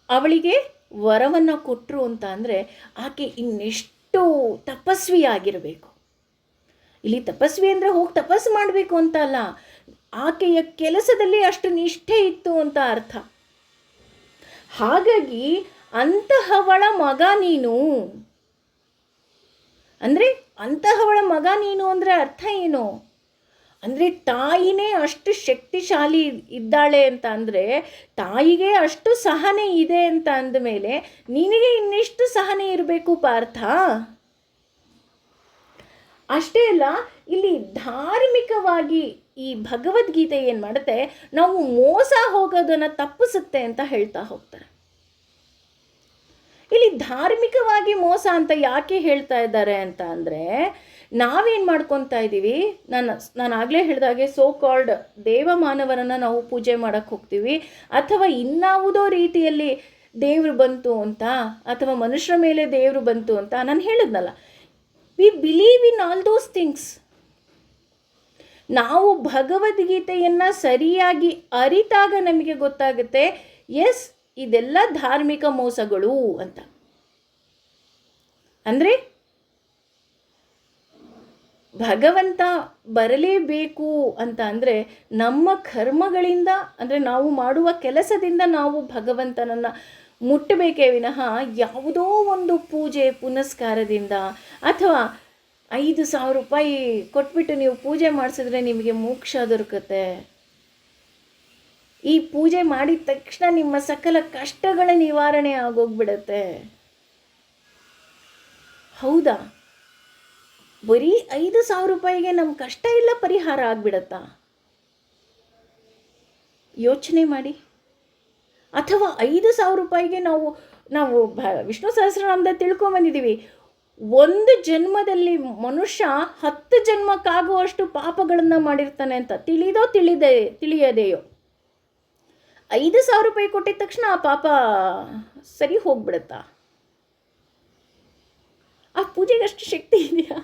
ಅವಳಿಗೆ ವರವನ್ನು ಕೊಟ್ಟರು ಅಂತ ಅಂದರೆ ಆಕೆ ಇನ್ನೆಷ್ಟು ತಪಸ್ವಿಯಾಗಿರಬೇಕು. ಇಲ್ಲಿ ತಪಸ್ವಿ ಅಂದರೆ ಹೋಗಿ ತಪಸ್ಸು ಮಾಡಬೇಕು ಅಂತ ಅಲ್ಲ, ಆಕೆಯ ಕೆಲಸದಲ್ಲಿ ಅಷ್ಟು ನಿಷ್ಠೆ ಇತ್ತು ಅಂತ ಅರ್ಥ. ಹಾಗಾಗಿ ಅಂತಹವಳ ಮಗ ನೀನು ಅಂದರೆ ಅಂದರೆ ಅರ್ಥ ಏನು ಅಂದರೆ ತಾಯಿನೇ ಅಷ್ಟು ಶಕ್ತಿಶಾಲಿ ಇದ್ದಾಳೆ ಅಂತ ಅಂದರೆ ತಾಯಿಗೆ ಅಷ್ಟು ಸಹನೆ ಇದೆ ಅಂತ ಅಂದಮೇಲೆ ನಿನಗೆ ಇನ್ನೆಷ್ಟು ಸಹನೆ ಇರಬೇಕು ಪಾರ್ಥ. ಅಷ್ಟೇ ಅಲ್ಲ, ಇಲ್ಲಿ ಧಾರ್ಮಿಕವಾಗಿ ಈ ಭಗವದ್ಗೀತೆ ಏನು ಮಾಡುತ್ತೆ, ನಾವು ಮೋಸ ಹೋಗೋದನ್ನು ತಪ್ಪಿಸುತ್ತೆ ಅಂತ ಹೇಳ್ತಾ ಹೋಗ್ತಾರೆ. ಇಲ್ಲಿ ಧಾರ್ಮಿಕವಾಗಿ ಮೋಸ ಅಂತ ಯಾಕೆ ಹೇಳ್ತಾ ಇದ್ದಾರೆ ಅಂತ ಅಂದರೆ, ನಾವೇನು ಮಾಡ್ಕೊತಾ ಇದ್ದೀವಿ, ನಾನು ಆಗಲೇ ಹೇಳಿದಾಗೆ ಸೋ ಕಾಲ್ಡ್ ದೇವಮಾನವರನ್ನು ನಾವು ಪೂಜೆ ಮಾಡೋಕ್ಕೆ ಹೋಗ್ತೀವಿ, ಅಥವಾ ಇನ್ಯಾವುದೋ ರೀತಿಯಲ್ಲಿ ದೇವರು ಬಂತು ಅಂತ, ಅಥವಾ ಮನುಷ್ಯರ ಮೇಲೆ ದೇವರು ಬಂತು ಅಂತ ನಾನು ಹೇಳಿದ್ನಲ್ಲ. We believe in all those things. ನಾವು ಭಗವದ್ಗೀತೆಯನ್ನು ಸರಿಯಾಗಿ ಅರಿತಾಗ ನಮಗೆ ಗೊತ್ತಾಗುತ್ತೆ, ಎಸ್ ಇದೆಲ್ಲ ಧಾರ್ಮಿಕ ಮೋಸಗಳು ಅಂತ. ಅಂದರೆ ಭಗವಂತ ಬರಲೇಬೇಕು ಅಂತ ಅಂದರೆ ನಮ್ಮ ಕರ್ಮಗಳಿಂದ, ಅಂದರೆ ನಾವು ಮಾಡುವ ಕೆಲಸದಿಂದ ನಾವು ಭಗವಂತನನ್ನು ಮುಟ್ಟಬೇಕೇ ವಿನಃ ಯಾವುದೋ ಒಂದು ಪೂಜೆ ಪುನಸ್ಕಾರದಿಂದ ಅಥವಾ 5,000 ರೂಪಾಯಿ ಕೊಟ್ಬಿಟ್ಟು ನೀವು ಪೂಜೆ ಮಾಡಿಸಿದ್ರೆ ನಿಮಗೆ ಮೋಕ್ಷ ದೊರಕುತ್ತೆ, ಈ ಪೂಜೆ ಮಾಡಿದ ತಕ್ಷಣ ನಿಮ್ಮ ಸಕಲ ಕಷ್ಟಗಳ ನಿವಾರಣೆ ಆಗೋಗ್ಬಿಡತ್ತೆ. ಹೌದಾ? ಬರೀ 5,000 ರೂಪಾಯಿಗೆ ನಮ್ಮ ಕಷ್ಟ ಎಲ್ಲ ಪರಿಹಾರ ಆಗ್ಬಿಡತ್ತಾ? ಯೋಚನೆ ಮಾಡಿ. ಅಥವಾ 5,000 ರೂಪಾಯಿಗೆ ನಾವು ವಿಷ್ಣು ಸಹಸ್ರನಾಮದ ತಿಳ್ಕೊಂಬಂದಿದ್ದೀವಿ, ಒಂದು ಜನ್ಮದಲ್ಲಿ ಮನುಷ್ಯ 10 ಜನ್ಮಕ್ಕಾಗುವಷ್ಟು ಪಾಪಗಳನ್ನು ಮಾಡಿರ್ತಾನೆ ಅಂತ. ತಿಳಿಯದೆಯೋ 5,000 ರೂಪಾಯಿ ಕೊಟ್ಟಿದ ತಕ್ಷಣ ಆ ಪಾಪ ಸರಿ ಹೋಗ್ಬಿಡುತ್ತಾ? ಆ ಪೂಜೆಗೆ ಅಷ್ಟು ಶಕ್ತಿ ಇದೆಯಾ?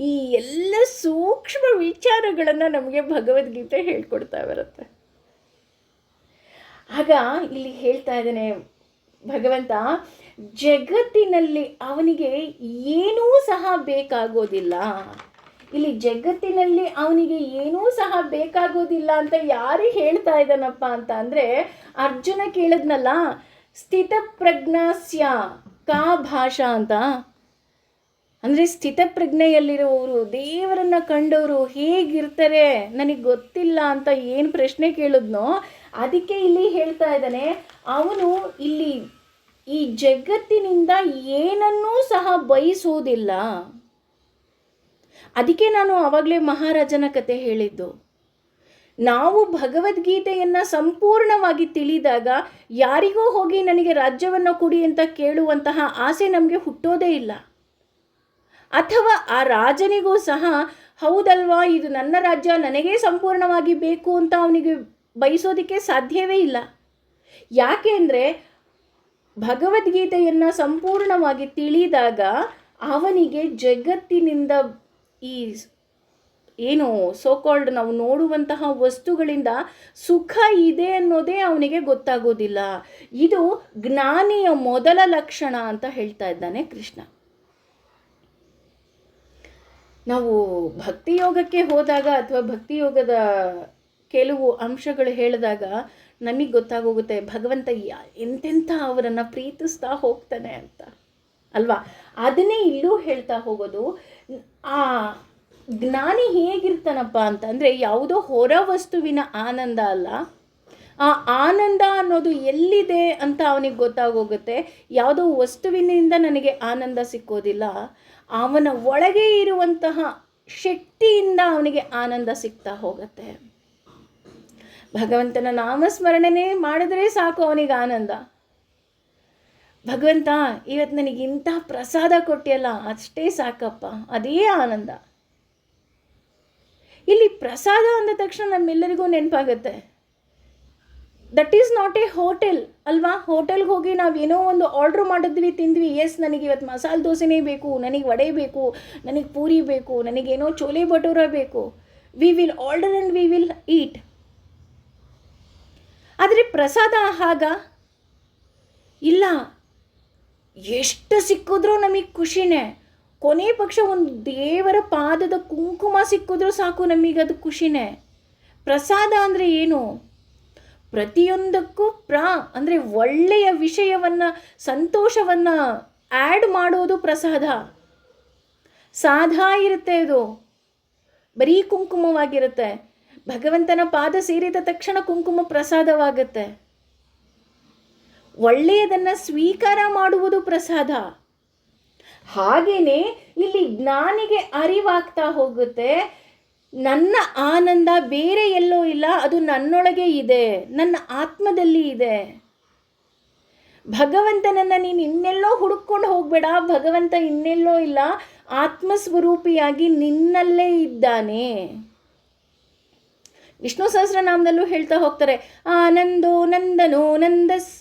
ಈ ಎಲ್ಲ ಸೂಕ್ಷ್ಮ ವಿಚಾರಗಳನ್ನು ನಮಗೆ ಭಗವದ್ಗೀತೆ ಹೇಳ್ಕೊಡ್ತಾ ಬರುತ್ತೆ. ಆಗ ಇಲ್ಲಿ ಹೇಳ್ತಾ ಇದ್ದಾನೆ ಭಗವಂತ, ಜಗತ್ತಿನಲ್ಲಿ ಅವನಿಗೆ ಏನೂ ಸಹ ಬೇಕಾಗೋದಿಲ್ಲ. ಇಲ್ಲಿ ಜಗತ್ತಿನಲ್ಲಿ ಅವನಿಗೆ ಏನೂ ಸಹ ಬೇಕಾಗೋದಿಲ್ಲ ಅಂತ ಯಾರಿಗೆ ಹೇಳ್ತಾ ಇದ್ದಾನಪ್ಪ ಅಂತ ಅಂದರೆ, ಅರ್ಜುನ ಕೇಳಿದ್ನಲ್ಲ, ಸ್ಥಿತಪ್ರಜ್ಞಾಸ್ಯ ಕಾ ಭಾಷಾ ಅಂತ. ಅಂದರೆ ಸ್ಥಿತಪ್ರಜ್ಞೆಯಲ್ಲಿರೋರು, ದೇವರನ್ನು ಕಂಡವರು ಹೇಗಿರ್ತಾರೆ ನನಗೆ ಗೊತ್ತಿಲ್ಲ ಅಂತ ಏನು ಪ್ರಶ್ನೆ ಕೇಳಿದ್ನೋ, ಅದಕ್ಕೆ ಇಲ್ಲಿ ಹೇಳ್ತಾ ಇದ್ದಾನೆ, ಅವನು ಇಲ್ಲಿ ಈ ಜಗತ್ತಿನಿಂದ ಏನನ್ನೂ ಸಹ ಬಯಸೋದಿಲ್ಲ. ಅದಕ್ಕೆ ನಾನು ಆವಾಗಲೇ ಮಹಾರಾಜನ ಕತೆ ಹೇಳಿದ್ದು. ನಾವು ಭಗವದ್ಗೀತೆಯನ್ನು ಸಂಪೂರ್ಣವಾಗಿ ತಿಳಿದಾಗ ಯಾರಿಗೋ ಹೋಗಿ ನನಗೆ ರಾಜ್ಯವನ್ನು ಕೊಡಿ ಅಂತ ಕೇಳುವಂತಹ ಆಸೆ ನಮಗೆ ಹುಟ್ಟೋದೇ ಇಲ್ಲ. ಅಥವಾ ಆ ರಾಜನಿಗೂ ಸಹ ಹೌದಲ್ವಾ, ಇದು ನನ್ನ ರಾಜ್ಯ, ನನಗೇ ಸಂಪೂರ್ಣವಾಗಿ ಬೇಕು ಅಂತ ಅವನಿಗೆ ಬಯಸೋದಕ್ಕೆ ಸಾಧ್ಯವೇ ಇಲ್ಲ. ಯಾಕೆ ಅಂದರೆ ಭಗವದ್ಗೀತೆಯನ್ನು ಸಂಪೂರ್ಣವಾಗಿ ತಿಳಿದಾಗ ಅವನಿಗೆ ಜಗತ್ತಿನಿಂದ ಈ ಏನು ಸೋಕಾಲ್ಡ್ ನಾವು ನೋಡುವಂತಹ ವಸ್ತುಗಳಿಂದ ಸುಖ ಇದೆ ಅನ್ನೋದೇ ಅವನಿಗೆ ಗೊತ್ತಾಗೋದಿಲ್ಲ. ಇದು ಜ್ಞಾನಿಯ ಮೊದಲ ಲಕ್ಷಣ ಅಂತ ಹೇಳ್ತಾ ಇದ್ದಾನೆ ಕೃಷ್ಣ. ನಾವು ಭಕ್ತಿಯೋಗಕ್ಕೆ ಹೋದಾಗ ಅಥವಾ ಭಕ್ತಿಯೋಗದ ಕೆಲವು ಅಂಶಗಳು ಹೇಳಿದಾಗ ನಮಗೆ ಗೊತ್ತಾಗೋಗುತ್ತೆ ಭಗವಂತ ಎಂತೆಂಥ ಅವರನ್ನು ಪ್ರೀತಿಸ್ತಾ ಹೋಗ್ತಾನೆ ಅಂತ ಅಲ್ವಾ. ಅದನ್ನೇ ಇಲ್ಲೂ ಹೇಳ್ತಾ ಹೋಗೋದು. ಆ ಜ್ಞಾನಿ ಹೇಗಿರ್ತಾನಪ್ಪ ಅಂತಂದರೆ, ಯಾವುದೋ ಹೊರ ವಸ್ತುವಿನ ಆನಂದ ಅಲ್ಲ, ಆ ಆನಂದ ಅನ್ನೋದು ಎಲ್ಲಿದೆ ಅಂತ ಅವನಿಗೆ ಗೊತ್ತಾಗೋಗುತ್ತೆ. ಯಾವುದೋ ವಸ್ತುವಿನಿಂದ ನನಗೆ ಆನಂದ ಸಿಕ್ಕೋದಿಲ್ಲ, ಅವನ ಒಳಗೆ ಇರುವಂತಹ ಶಕ್ತಿಯಿಂದ ಅವನಿಗೆ ಆನಂದ ಸಿಗ್ತಾ ಹೋಗುತ್ತೆ. ಭಗವಂತನ ನಾಮಸ್ಮರಣೆನೇ ಮಾಡಿದ್ರೆ ಸಾಕು ಅವನಿಗೆ ಆನಂದ. ಭಗವಂತ ಇವತ್ತು ನನಗೆ ಇಂಥ ಪ್ರಸಾದ ಕೊಟ್ಟಿಯಲ್ಲ, ಅಷ್ಟೇ ಸಾಕಪ್ಪ, ಅದೇ ಆನಂದ. ಇಲ್ಲಿ ಪ್ರಸಾದ ಅಂದ ತಕ್ಷಣ ನಮ್ಮೆಲ್ಲರಿಗೂ ನೆನಪಾಗುತ್ತೆ, that is not A hotel ಅಲ್ವಾ. ಹೋಟೆಲ್ಗೆ ಹೋಗಿ ನಾವೇನೋ ಒಂದು ಆರ್ಡ್ರ್ ಮಾಡಿದ್ವಿ, ತಿಂದ್ವಿ, ಎಸ್ ನನಗೆ ಇವತ್ತು ಮಸಾಲೆ ದೋಸೆನೇ ಬೇಕು, ನನಗೆ ವಡೆ ಬೇಕು, ನನಗೆ ಪೂರಿ ಬೇಕು, ನನಗೇನೋ ಚೋಲೆ ಭಟೂರ ಬೇಕು, we will order and we will ಈಟ್. ಆದರೆ ಪ್ರಸಾದ ಹಾಗ ಇಲ್ಲ. ಎಷ್ಟು ಸಿಕ್ಕಿದ್ರೂ ನಮಗೆ ಖುಷಿನೇ. ಕೊನೆ ಪಕ್ಷ ಒಂದು ದೇವರ ಪಾದದ ಕುಂಕುಮ ಸಿಕ್ಕಿದ್ರೂ ಸಾಕು, ನಮಗದು ಖುಷಿನೇ. ಪ್ರಸಾದ ಅಂದರೆ ಏನು? ಪ್ರತಿಯೊಂದಕ್ಕೂ ಅಂದರೆ ಒಳ್ಳೆಯ ವಿಷಯವನ್ನು, ಸಂತೋಷವನ್ನು ಆ್ಯಡ್ ಮಾಡೋದು ಪ್ರಸಾದ. ಸಾದಾ ಇರುತ್ತೆ, ಅದು ಬರೀ ಕುಂಕುಮವಾಗಿರುತ್ತೆ. ಭಗವಂತನ ಪಾದ ಸೇರಿದ ತಕ್ಷಣ ಕುಂಕುಮ ಪ್ರಸಾದವಾಗುತ್ತೆ. ಒಳ್ಳೆಯದನ್ನು ಸ್ವೀಕಾರ ಮಾಡುವುದು ಪ್ರಸಾದ. ಹಾಗೆಯೇ ಇಲ್ಲಿ ಜ್ಞಾನಿಗೆ ಅರಿವಾಗ್ತಾ ಹೋಗುತ್ತೆ, ನನ್ನ ಆನಂದ ಬೇರೆ ಎಲ್ಲೋ ಇಲ್ಲ, ಅದು ನನ್ನೊಳಗೆ ಇದೆ, ನನ್ನ ಆತ್ಮದಲ್ಲಿ ಇದೆ. ಭಗವಂತನನ್ನು ನೀನು ಇನ್ನೆಲ್ಲೋ ಹುಡುಕೊಂಡು ಹೋಗಬೇಡ. ಭಗವಂತ ಇನ್ನೆಲ್ಲೋ ಇಲ್ಲ, ಆತ್ಮಸ್ವರೂಪಿಯಾಗಿ ನಿನ್ನಲ್ಲೇ ಇದ್ದಾನೆ. ವಿಷ್ಣು ಸಹಸ್ರನಾಮದಲ್ಲೂ ಹೇಳ್ತಾ ಹೋಗ್ತಾರೆ, ಆನಂದೋ ನಂದನೋ ನಂದಸ್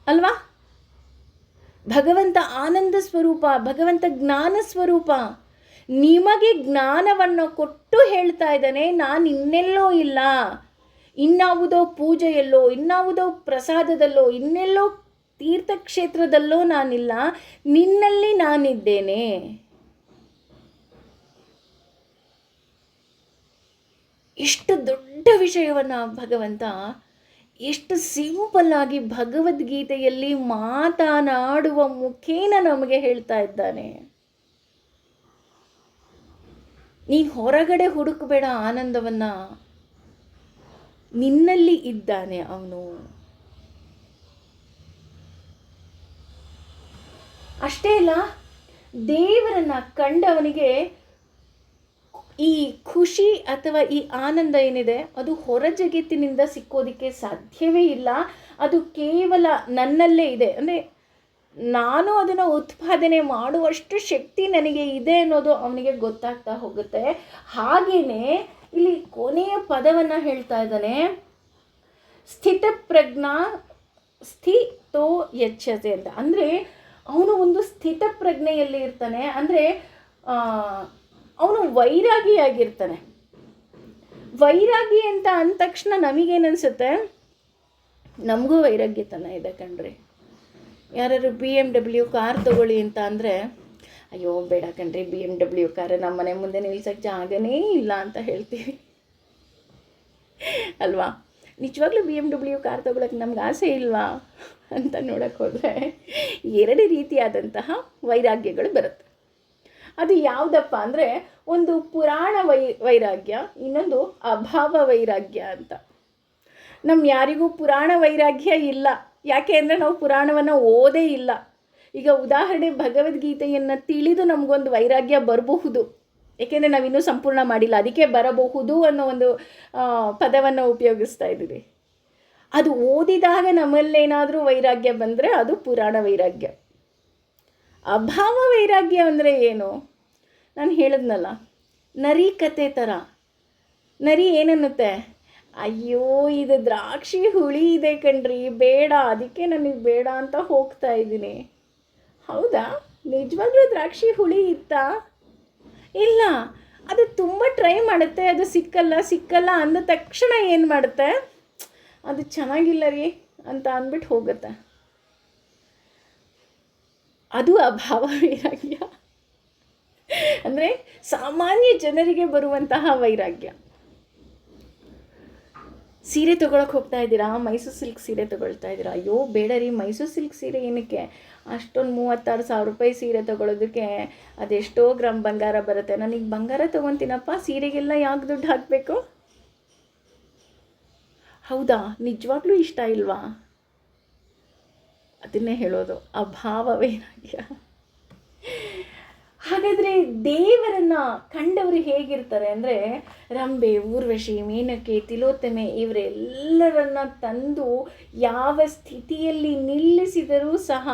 ಅಲ್ವಾ. ಭಗವಂತ ಆನಂದ ಸ್ವರೂಪ, ಭಗವಂತ ಜ್ಞಾನ ಸ್ವರೂಪ. ನಿಮಗೆ ಜ್ಞಾನವನ್ನು ಕೊಟ್ಟು ಹೇಳ್ತಾ ಇದ್ದಾನೆ, ನಾನು ಇನ್ನೆಲ್ಲೋ ಇಲ್ಲ, ಇನ್ನಾವುದೋ ಪೂಜೆಯಲ್ಲೋ, ಇನ್ನಾವುದೋ ಪ್ರಸಾದದಲ್ಲೋ, ಇನ್ನೆಲ್ಲೋ ತೀರ್ಥಕ್ಷೇತ್ರದಲ್ಲೋ ನಾನಿಲ್ಲ, ನಿನ್ನಲ್ಲಿ ನಾನಿದ್ದೇನೆ. ಎಷ್ಟು ದೊಡ್ಡ ವಿಷಯವನ್ನು ಭಗವಂತ ಎಷ್ಟು ಸಿಂಪಲ್ಲಾಗಿ ಭಗವದ್ಗೀತೆಯಲ್ಲಿ ಮಾತನಾಡುವ ಮುಖೇನ ನಮಗೆ ಹೇಳ್ತಾ ಇದ್ದಾನೆ. ನೀನು ಹೊರಗಡೆ ಹುಡುಕಬೇಡ ಆನಂದವನ್ನು, ನಿನ್ನಲ್ಲಿ ಇದ್ದಾನೆ ಅವನು. ಅಷ್ಟೇ ಅಲ್ಲ, ದೇವರನ್ನು ಕಂಡವನಿಗೆ ಈ ಖುಷಿ ಅಥವಾ ಈ ಆನಂದ ಏನಿದೆ ಅದು ಹೊರ ಜಗತ್ತಿನಿಂದ ಸಿಕ್ಕೋದಕ್ಕೆ ಸಾಧ್ಯವೇ ಇಲ್ಲ. ಅದು ಕೇವಲ ನನ್ನಲ್ಲೇ ಇದೆ. ಅಂದರೆ ನಾನು ಅದನ್ನು ಉತ್ಪಾದನೆ ಮಾಡುವಷ್ಟು ಶಕ್ತಿ ನನಗೆ ಇದೆ ಅನ್ನೋದು ಅವನಿಗೆ ಗೊತ್ತಾಗ್ತಾ ಹೋಗುತ್ತೆ. ಹಾಗೆಯೇ ಇಲ್ಲಿ ಕೊನೆಯ ಪದವನ್ನು ಹೇಳ್ತಾ ಇದ್ದಾನೆ, ಸ್ಥಿತಪ್ರಜ್ಞಾ ಸ್ಥಿತೋ ಯಚ್ಛತೆ ಅಂತ. ಅಂದರೆ ಅವನು ಒಂದು ಸ್ಥಿತಪ್ರಜ್ಞೆಯಲ್ಲಿ ಇರ್ತಾನೆ. ಅಂದರೆ ಅವನು ವೈರಾಗಿಯಾಗಿರ್ತಾನೆ. ವೈರಾಗಿ ಅಂತ ಅಂದ ತಕ್ಷಣ ನಮಗೇನನ್ಸುತ್ತೆ, ನಮಗೂ ವೈರಾಗ್ಯತನ ಇದೆ ಕಣ್ರಿ. ಯಾರು BMW ಕಾರ್ ತೊಗೊಳ್ಳಿ ಅಂತ ಅಂದರೆ, ಅಯ್ಯೋ ಬೇಡ ಕಣ್ರಿ, BMW ಕಾರ್ ನಮ್ಮ ಮನೆ ಮುಂದೆ ನಿಲ್ಸೋಕ್ಕೆ ಜಾಗನೇ ಇಲ್ಲ ಅಂತ ಹೇಳ್ತೀವಿ ಅಲ್ವಾ. ನಿಜವಾಗ್ಲೂ BMW ಕಾರ್ ತೊಗೊಳಕ್ಕೆ ನಮ್ಗೆ ಆಸೆ ಇಲ್ವಾ ಅಂತ ನೋಡೋಕ್ಕೆ ಹೋದರೆ ಎರಡು ರೀತಿಯಾದಂತಹ ವೈರಾಗ್ಯಗಳು ಬರುತ್ತೆ. ಅದು ಯಾವುದಪ್ಪ ಅಂದರೆ, ಒಂದು ಪುರಾಣ ವೈರಾಗ್ಯ, ಇನ್ನೊಂದು ಅಭಾವ ವೈರಾಗ್ಯ ಅಂತ. ಯಾರಿಗೂ ಪುರಾಣ ವೈರಾಗ್ಯ ಇಲ್ಲ. ಯಾಕೆ ಅಂದರೆ ನಾವು ಪುರಾಣವನ್ನು ಓದೇ ಇಲ್ಲ. ಈಗ ಉದಾಹರಣೆ ಭಗವದ್ಗೀತೆಯನ್ನು ತಿಳಿದು ನಮಗೊಂದು ವೈರಾಗ್ಯ ಬರಬಹುದು, ಏಕೆಂದರೆ ನಾವಿನ್ನೂ ಸಂಪೂರ್ಣ ಮಾಡಿಲ್ಲ, ಅದಕ್ಕೆ ಬರಬಹುದು ಅನ್ನೋ ಒಂದು ಪದವನ್ನು ಉಪಯೋಗಿಸ್ತಾ ಇದ್ದೀವಿ. ಅದು ಓದಿದಾಗ ನಮ್ಮಲ್ಲೇನಾದರೂ ವೈರಾಗ್ಯ ಬಂದರೆ ಅದು ಪುರಾಣ ವೈರಾಗ್ಯ. ಅಭಾವ ವೈರಾಗ್ಯ ಅಂದರೆ ಏನು? ನಾನು ಹೇಳಿದ್ನಲ್ಲ, ನರಿ ಕತೆ ಥರ. ನರಿ ಏನನ್ನುತ್ತೆ, ಅಯ್ಯೋ ಇದು ದ್ರಾಕ್ಷಿ ಹುಳಿ ಇದೆ ಕಣ್ರಿ, ಬೇಡ, ಅದಕ್ಕೆ ನನಗೆ ಬೇಡ ಅಂತ ಹೋಗ್ತಾ ಇದ್ದೀನಿ. ಹೌದಾ, ನಿಜವಾಗ್ಲೂ ದ್ರಾಕ್ಷಿ ಹುಳಿ ಇತ್ತಾ? ಇಲ್ಲ. ಅದು ತುಂಬ ಟ್ರೈ ಮಾಡುತ್ತೆ, ಅದು ಸಿಕ್ಕಲ್ಲ ಅಂದ ತಕ್ಷಣ ಏನು ಮಾಡುತ್ತೆ, ಅದು ಚೆನ್ನಾಗಿಲ್ಲ ರೀ ಅಂತ ಅಂದ್ಬಿಟ್ಟು ಹೋಗುತ್ತೆ. ಅದು ಅಭಾವ ವೈರಾಗ್ಯ. ಅಂದರೆ ಸಾಮಾನ್ಯ ಜನರಿಗೆ ಬರುವಂತಹ ವೈರಾಗ್ಯ. ಸೀರೆ ತೊಗೊಳಕ್ಕೆ ಹೋಗ್ತಾ ಇದ್ದೀರಾ, ಮೈಸೂರು ಸಿಲ್ಕ್ ಸೀರೆ ತೊಗೊಳ್ತಾ ಇದ್ದೀರಾ, ಅಯ್ಯೋ ಬೇಡ ರೀ, ಮೈಸೂರು ಸಿಲ್ಕ್ ಸೀರೆ ಏನಕ್ಕೆ, ಅಷ್ಟೊಂದು 36,000 ರೂಪಾಯಿ ಸೀರೆ ತೊಗೊಳೋದಕ್ಕೆ ಅದೆಷ್ಟೋ ಗ್ರಾಮ್ ಬಂಗಾರ ಬರುತ್ತೆ, ನನಗೆ ಬಂಗಾರ ತೊಗೊತೀನಪ್ಪ, ಸೀರೆಗೆಲ್ಲ ಯಾಕೆ ದುಡ್ಡು ಹಾಕಬೇಕು? ಹೌದಾ, ನಿಜವಾಗ್ಲೂ ಇಷ್ಟ ಇಲ್ವಾ? ಅದನ್ನೇ ಹೇಳೋದು ಅಭಾವ ವೈರಾಗ್ಯ. ಹಾಗಾದರೆ ದೇವರನ್ನು ಕಂಡವರು ಹೇಗಿರ್ತಾರೆ ಅಂದರೆ, ರಂಬೆ, ಊರ್ವಶಿ, ಮೇನಕೆ, ತಿಲೋತ್ತಮೆ ಇವರೆಲ್ಲರನ್ನ ತಂದು ಯಾವ ಸ್ಥಿತಿಯಲ್ಲಿ ನಿಲ್ಲಿಸಿದರೂ ಸಹ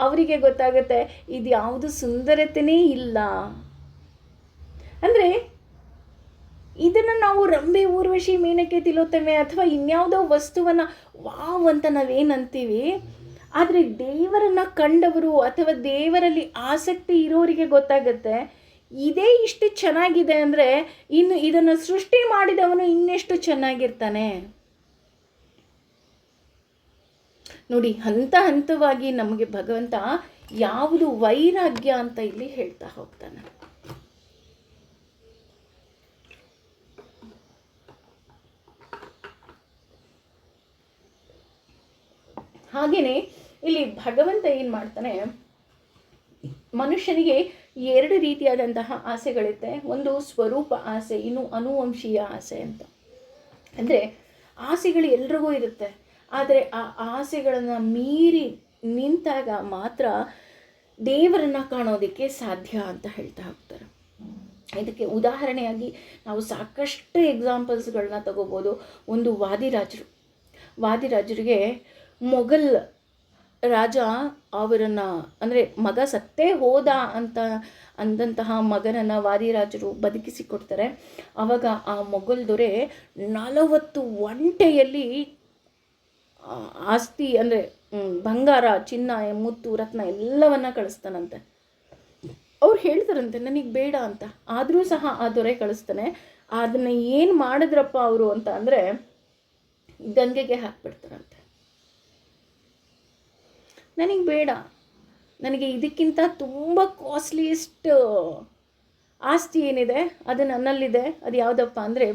ಅವರಿಗೆ ಗೊತ್ತಾಗುತ್ತೆ ಇದು ಯಾವುದು ಸುಂದರತೆಯೇ ಇಲ್ಲ. ಅಂದರೆ ಇದನ್ನು ನಾವು ರಂಬೆ, ಊರ್ವಶಿ, ಮೇನಕೆ, ತಿಲೋತ್ತಮೆ ಅಥವಾ ಇನ್ಯಾವುದೋ ವಸ್ತುವನ್ನು ವಾವ್ ಅಂತ ನಾವೇನಂತೀವಿ, ಆದರೆ ದೇವರನ್ನು ಕಂಡವರು ಅಥವಾ ದೇವರಲ್ಲಿ ಆಸಕ್ತಿ ಇರೋರಿಗೆ ಗೊತ್ತಾಗುತ್ತೆ ಇದೇ ಇಷ್ಟು ಚೆನ್ನಾಗಿದೆ ಅಂದರೆ ಇನ್ನು ಇದನ್ನು ಸೃಷ್ಟಿ ಮಾಡಿದವನು ಇನ್ನೆಷ್ಟು ಚೆನ್ನಾಗಿರ್ತಾನೆ. ನೋಡಿ, ಹಂತ ಹಂತವಾಗಿ ನಮಗೆ ಭಗವಂತ ಯಾವುದು ವೈರಾಗ್ಯ ಅಂತ ಇಲ್ಲಿ ಹೇಳ್ತಾ ಹೋಗ್ತಾನೆ. ಹಾಗೆಯೇ ಇಲ್ಲಿ ಭಗವಂತ ಏನು ಮಾಡ್ತಾನೆ, ಮನುಷ್ಯನಿಗೆ 2 ರೀತಿಯಾದಂತಹ ಆಸೆಗಳಿರುತ್ತೆ. ಒಂದು ಸ್ವರೂಪ ಆಸೆ, ಇನ್ನು ಅನುವಂಶೀಯ ಆಸೆ ಅಂತ. ಅಂದರೆ ಆಸೆಗಳು ಎಲ್ರಿಗೂ ಇರುತ್ತೆ, ಆದರೆ ಆ ಆಸೆಗಳನ್ನು ಮೀರಿ ನಿಂತಾಗ ಮಾತ್ರ ದೇವರನ್ನು ಕಾಣೋದಕ್ಕೆ ಸಾಧ್ಯ ಅಂತ ಹೇಳ್ತಾ ಹೋಗ್ತಾರೆ. ಇದಕ್ಕೆ ಉದಾಹರಣೆಯಾಗಿ ನಾವು ಸಾಕಷ್ಟು ಎಕ್ಸಾಂಪಲ್ಸ್ಗಳನ್ನ ತಗೋಬೋದು. ಒಂದು ವಾದಿರಾಜರಿಗೆ ಮೊಘಲ್ ರಾಜ ಅವರನ್ನು, ಅಂದರೆ ಮಗ ಸತ್ತೇ ಹೋದ ಅಂತ ಅಂದಂತಹ ಮಗನನ್ನು ವಾದಿರಾಜರು ಬದುಕಿಸಿ ಕೊಡ್ತಾರೆ. ಆವಾಗ ಆ ಮೊಘಲ್ ದೊರೆ 40 ಒಂಟೆಯಲ್ಲಿ ಆಸ್ತಿ, ಅಂದರೆ ಬಂಗಾರ, ಚಿನ್ನ, ಮುತ್ತು, ರತ್ನ ಎಲ್ಲವನ್ನ ಕಳಿಸ್ತಾನಂತೆ. ಅವ್ರು ಹೇಳ್ತಾರಂತೆ ನನಗೆ ಬೇಡ ಅಂತ, ಆದರೂ ಸಹ ಆ ದೊರೆ ಕಳಿಸ್ತಾನೆ. ಅದನ್ನು ಏನು ಮಾಡಿದ್ರಪ್ಪ ಅವರು ಅಂತ ಅಂದರೆ ಗಂಗೆಗೆ ಹಾಕ್ಬಿಡ್ತಾರಂತೆ. ನನಗೆ ಬೇಡ, ನನಗೆ ಇದಕ್ಕಿಂತ ತುಂಬ ಕಾಸ್ಟ್ಲಿಯೆಸ್ಟ್ ಆಸ್ತಿ ಏನಿದೆ ಅದು ನನ್ನಲ್ಲಿದೆ. ಅದು ಯಾವುದಪ್ಪ ಅಂದರೆ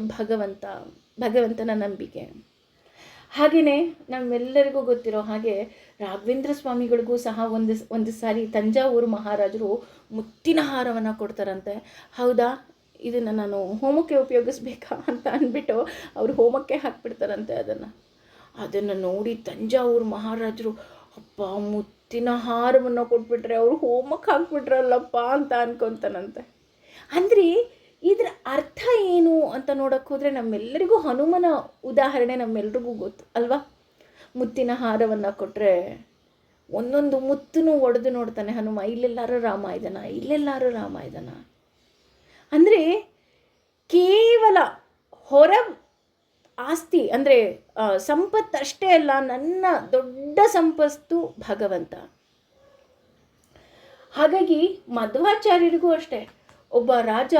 ಭಗವಂತನ ನಂಬಿಕೆ. ಹಾಗೆಯೇ ನಮ್ಮೆಲ್ಲರಿಗೂ ಗೊತ್ತಿರೋ ಹಾಗೆ ರಾಘವೇಂದ್ರ ಸ್ವಾಮಿಗಳಿಗೂ ಸಹ ಒಂದು ಸಾರಿ ತಂಜಾವೂರು ಮಹಾರಾಜರು ಮುತ್ತಿನ ಹಾರವನ್ನು ಕೊಡ್ತಾರಂತೆ. ಹೌದಾ, ಇದನ್ನು ನಾನು ಹೋಮಕ್ಕೆ ಉಪಯೋಗಿಸ್ಬೇಕಾ ಅಂತ ಅಂದ್ಬಿಟ್ಟು ಅವರು ಹೋಮಕ್ಕೆ ಹಾಕ್ಬಿಡ್ತಾರಂತೆ. ಅದನ್ನು ನೋಡಿ ತಂಜಾವೂರು ಮಹಾರಾಜರು, ಅಪ್ಪ ಮುತ್ತಿನ ಹಾರವನ್ನು ಕೊಟ್ಬಿಟ್ರೆ ಅವರು ಹೋಮಕ್ಕೆ ಹಾಕ್ಬಿಟ್ರಲ್ಲಪ್ಪ ಅಂತ ಅನ್ಕೊತಾನಂತೆ. ಅಂದರೆ ಇದರ ಅರ್ಥ ಏನು ಅಂತ ನೋಡೋಕ್ಕೆ ಹೋದರೆ ನಮ್ಮೆಲ್ಲರಿಗೂ ಹನುಮನ ಉದಾಹರಣೆ ನಮ್ಮೆಲ್ರಿಗೂ ಗೊತ್ತು ಅಲ್ವಾ. ಮುತ್ತಿನ ಹಾರವನ್ನು ಕೊಟ್ಟರೆ ಒಂದೊಂದು ಮುತ್ತನ್ನು ಒಡೆದು ನೋಡ್ತಾನೆ ಹನುಮ, ಇಲ್ಲೆಲ್ಲಾರು ರಾಮ ಇದ್ದಾನ. ಅಂದರೆ ಕೇವಲ ಹೊರ ಆಸ್ತಿ ಅಂದರೆ ಸಂಪತ್ತಷ್ಟೇ ಅಲ್ಲ, ನನ್ನ ದೊಡ್ಡ ಸಂಪತ್ತು ಭಗವಂತ. ಹಾಗಾಗಿ ಮಧ್ವಾಚಾರ್ಯರಿಗೂ ಅಷ್ಟೇ, ಒಬ್ಬ ರಾಜ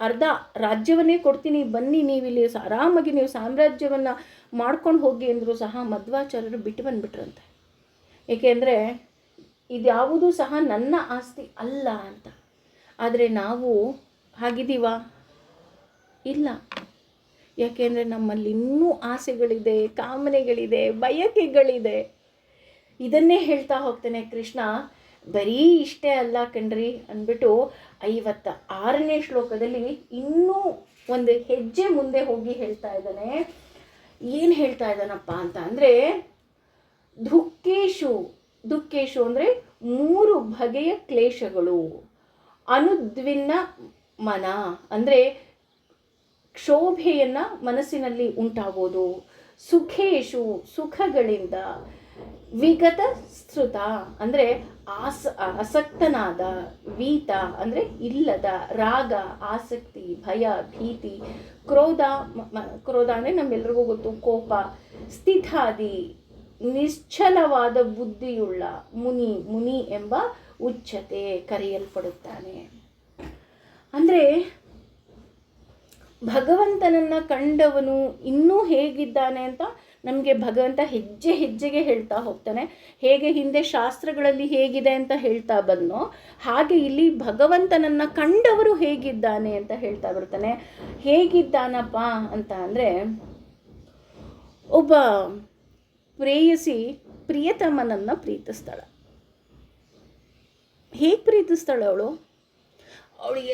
ಅರ್ಧ ರಾಜ್ಯವನ್ನೇ ಕೊಡ್ತೀನಿ, ಬನ್ನಿ ನೀವಿಲ್ಲಿ ಆರಾಮಾಗಿ ನೀವು ಸಾಮ್ರಾಜ್ಯವನ್ನು ಮಾಡ್ಕೊಂಡು ಹೋಗಿ ಅಂದರೂ ಸಹ ಮಧ್ವಾಚಾರ್ಯರು ಬಿಟ್ಟು ಬಂದುಬಿಟ್ರಂತೆ. ಏಕೆಂದರೆ ಇದ್ಯಾವುದೂ ಸಹ ನನ್ನ ಆಸ್ತಿ ಅಲ್ಲ ಅಂತ. ಆದರೆ ನಾವು ಹಾಗಿದ್ದೀವಾ? ಇಲ್ಲ. ಯಾಕೆಂದರೆ ನಮ್ಮಲ್ಲಿ ಇನ್ನೂ ಆಸೆಗಳಿದೆ, ಕಾಮನೆಗಳಿದೆ, ಬಯಕೆಗಳಿದೆ. ಇದನ್ನೇ ಹೇಳ್ತಾ ಹೋಗ್ತಾನೆ ಕೃಷ್ಣ. ಬರೀ ಇಷ್ಟೇ ಅಲ್ಲ ಕಣ್ರಿ ಅಂದ್ಬಿಟ್ಟು 56ನೇ ಶ್ಲೋಕದಲ್ಲಿ ಇನ್ನೂ ಒಂದು ಹೆಜ್ಜೆ ಮುಂದೆ ಹೋಗಿ ಹೇಳ್ತಾ ಇದ್ದಾನೆ. ಏನು ಹೇಳ್ತಾ ಇದ್ದಾನಪ್ಪ ಅಂತ ಅಂದರೆ, ದುಃಖೇಶು ಅಂದರೆ 3 ಬಗೆಯ ಕ್ಲೇಶಗಳು. ಅನುದ್ವಿನ್ನ ಮನ ಅಂದರೆ ಕ್ಷೋಭೆಯನ್ನು ಮನಸ್ಸಿನಲ್ಲಿ ಉಂಟಾಗೋದು. ಸುಖೇಶು ಸುಖಗಳಿಂದ. ವಿಗತ ಶ್ರುತ ಅಂದರೆ ಆಸಕ್ತನಾದ. ವೀತ ಅಂದರೆ ಇಲ್ಲದ. ರಾಗ ಆಸಕ್ತಿ, ಭಯ, ಭೀತಿ. ಕ್ರೋಧ ಅಂದರೆ ನಮ್ಮೆಲ್ರಿಗೂ ಗೊತ್ತು, ಕೋಪ. ಸ್ಥಿತಾದಿ ನಿಶ್ಚಲವಾದ ಬುದ್ಧಿಯುಳ್ಳ. ಮುನಿ ಎಂಬ ಉಚ್ಚತೆ ಕರೆಯಲ್ಪಡುತ್ತಾನೆ. ಅಂದರೆ ಭಗವಂತನನ್ನು ಕಂಡವನು ಇನ್ನೂ ಹೇಗಿದ್ದಾನೆ ಅಂತ ನಮಗೆ ಭಗವಂತ ಹೆಜ್ಜೆ ಹೆಜ್ಜೆಗೆ ಹೇಳ್ತಾ ಹೋಗ್ತಾನೆ. ಹೇಗೆ ಹಿಂದೆ ಶಾಸ್ತ್ರಗಳಲ್ಲಿ ಹೇಗಿದೆ ಅಂತ ಹೇಳ್ತಾ ಬಂದನೋ, ಹಾಗೆ ಇಲ್ಲಿ ಭಗವಂತನನ್ನು ಕಂಡವರು ಹೇಗಿದ್ದಾನೆ ಅಂತ ಹೇಳ್ತಾ ಬರ್ತಾನೆ. ಹೇಗಿದ್ದಾನಪ್ಪ ಅಂತ ಅಂದರೆ, ಒಬ್ಬ ಪ್ರೇಯಸಿ ಪ್ರಿಯತಮನನ್ನು ಪ್ರೀತಿಸ್ತಾಳೆ. ಹೇಗೆ ಪ್ರೀತಿಸ್ತಾಳೆ ಅವಳು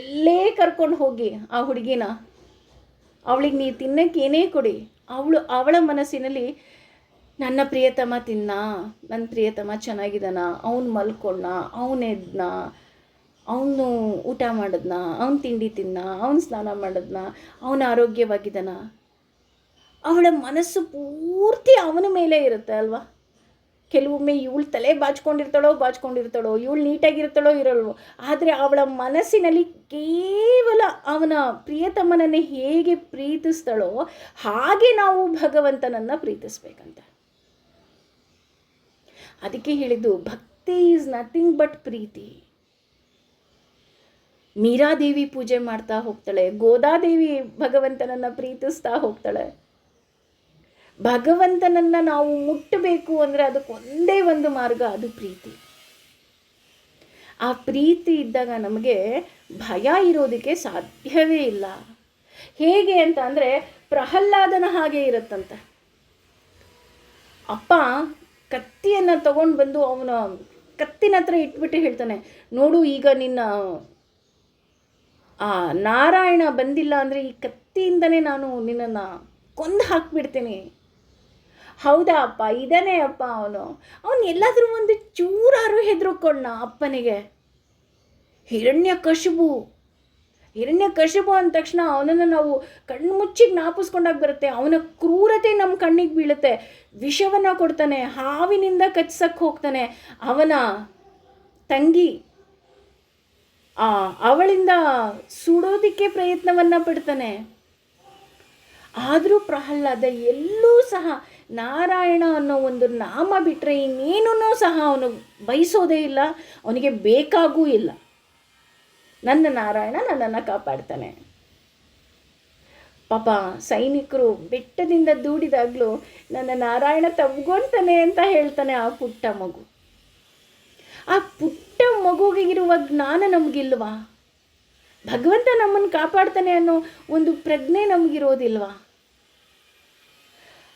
ಎಲ್ಲೇ ಕರ್ಕೊಂಡು ಹೋಗಿ ಆ ಹುಡುಗಿನ, ಅವಳಿಗೆ ನೀ ತಿನ್ನಕ್ಕೆ ಏನೇ ಕೊಡಿ, ಅವಳ ಮನಸ್ಸಿನಲ್ಲಿ ನನ್ನ ಪ್ರಿಯತಮ ನನ್ನ ಪ್ರಿಯತಮ ಚೆನ್ನಾಗಿದ್ದಾನ, ಅವನು ಮಲ್ಕೊಂಡ, ಅವನೆದ್ನ, ಅವನು ಊಟ ಮಾಡಿದ್ನ, ಅವನು ತಿಂಡಿ ತಿನ್ನ, ಅವನು ಸ್ನಾನ ಮಾಡಿದ್ನ, ಅವನು ಆರೋಗ್ಯವಾಗಿದ್ದಾನ. ಅವಳ ಮನಸ್ಸು ಪೂರ್ತಿ ಅವನ ಮೇಲೆ ಇರುತ್ತೆ ಅಲ್ವಾ. ಕೆಲವೊಮ್ಮೆ ಇವಳು ತಲೆ ಬಾಚ್ಕೊಂಡಿರ್ತಾಳೋ, ಇವಳು ನೀಟಾಗಿರ್ತಾಳೋ ಇರಲ್ವೋ, ಆದರೆ ಅವಳ ಮನಸ್ಸಿನಲ್ಲಿ ಕೇವಲ ಅವನ ಪ್ರಿಯತಮನನ್ನೇ ಹೇಗೆ ಪ್ರೀತಿಸ್ತಾಳೋ ಹಾಗೆ ನಾವು ಭಗವಂತನನ್ನು ಪ್ರೀತಿಸ್ಬೇಕಂತ. ಅದಕ್ಕೆ ಹೇಳಿದ್ದು ಭಕ್ತಿ ಈಸ್ ನಥಿಂಗ್ ಬಟ್ ಪ್ರೀತಿ. ಮೀರಾದೇವಿ ಪೂಜೆ ಮಾಡ್ತಾ ಹೋಗ್ತಾಳೆ, ಗೋದಾದೇವಿ ಭಗವಂತನನ್ನು ಪ್ರೀತಿಸ್ತಾ ಹೋಗ್ತಾಳೆ. ಭಗವಂತನನ್ನು ನಾವು ಮುಟ್ಟಬೇಕು ಅಂದರೆ ಅದಕ್ಕೊಂದೇ ಒಂದು ಮಾರ್ಗ, ಅದು ಪ್ರೀತಿ. ಆ ಪ್ರೀತಿ ಇದ್ದಾಗ ನಮಗೆ ಭಯ ಇರೋದಕ್ಕೆ ಸಾಧ್ಯವೇ ಇಲ್ಲ. ಹೇಗೆ ಅಂತ ಅಂದರೆ ಪ್ರಹ್ಲಾದನ ಹಾಗೆ ಇರುತ್ತಂತೆ. ಅಪ್ಪ ಕತ್ತಿಯನ್ನು ತಗೊಂಡು ಬಂದು ಅವನ ಕತ್ತಿನ ಹತ್ರ ಇಟ್ಬಿಟ್ಟು ಹೇಳ್ತಾನೆ, ನೋಡು ಈಗ ನಿನ್ನ ನಾರಾಯಣ ಬಂದಿಲ್ಲ ಅಂದರೆ ಈ ಕತ್ತಿಯಿಂದನೇ ನಾನು ನಿನ್ನನ್ನು ಕೊಂದು ಹಾಕ್ಬಿಡ್ತೀನಿ. ಹೌದಾ ಅಪ್ಪ, ಇದಾನೆ ಅಪ್ಪ ಅವನು ಎಲ್ಲಾದರೂ ಒಂದು ಚೂರಾರು ಹೆದರ್ಕೊಂಡ ಅಪ್ಪನಿಗೆ. ಹಿರಣ್ಯಕಶಿಪು ಅಂದ ತಕ್ಷಣ ಅವನನ್ನು ನಾವು ಕಣ್ಣು ಮುಚ್ಚಿಗೆ ಜ್ಞಾಪಿಸ್ಕೊಂಡಾಗ ಬರುತ್ತೆ. ಅವನ ಕ್ರೂರತೆ ನಮ್ಮ ಕಣ್ಣಿಗೆ ಬೀಳುತ್ತೆ. ವಿಷವನ್ನು ಕೊಡ್ತಾನೆ, ಹಾವಿನಿಂದ ಕಚ್ಸಕ್ಕೆ ಹೋಗ್ತಾನೆ. ಅವನ ತಂಗಿ ಅವಳಿಂದ ಸುಡೋದಕ್ಕೆ ಪ್ರಯತ್ನವನ್ನು ಪಡ್ತಾನೆ. ಆದರೂ ಪ್ರಹ್ಲಾದ ಎಲ್ಲೂ ಸಹ ನಾರಾಯಣ ಅನ್ನೋ ಒಂದು ನಾಮ ಬಿಟ್ಟರೆ ಇನ್ನೇನೂ ಸಹ ಅವನು ಬಯಸೋದೇ ಇಲ್ಲ, ಅವನಿಗೆ ಬೇಕಾಗೂ ಇಲ್ಲ. ನನ್ನ ನಾರಾಯಣ ನನ್ನನ್ನು ಕಾಪಾಡ್ತಾನೆ. ಪಾಪ ಸೈನಿಕರು ಬೆಟ್ಟದಿಂದ ದೂಡಿದಾಗಲೂ ನನ್ನ ನಾರಾಯಣ ತಬ್ಕೊಳ್ತಾನೆ ಅಂತ ಹೇಳ್ತಾನೆ ಆ ಪುಟ್ಟ ಮಗು. ಆ ಪುಟ್ಟ ಮಗುವಿಗಿರುವ ಜ್ಞಾನ ನಮಗಿಲ್ವಾ? ಭಗವಂತ ನಮ್ಮನ್ನು ಕಾಪಾಡ್ತಾನೆ ಅನ್ನೋ ಒಂದು ಪ್ರಜ್ಞೆ ನಮಗಿರೋದಿಲ್ವಾ?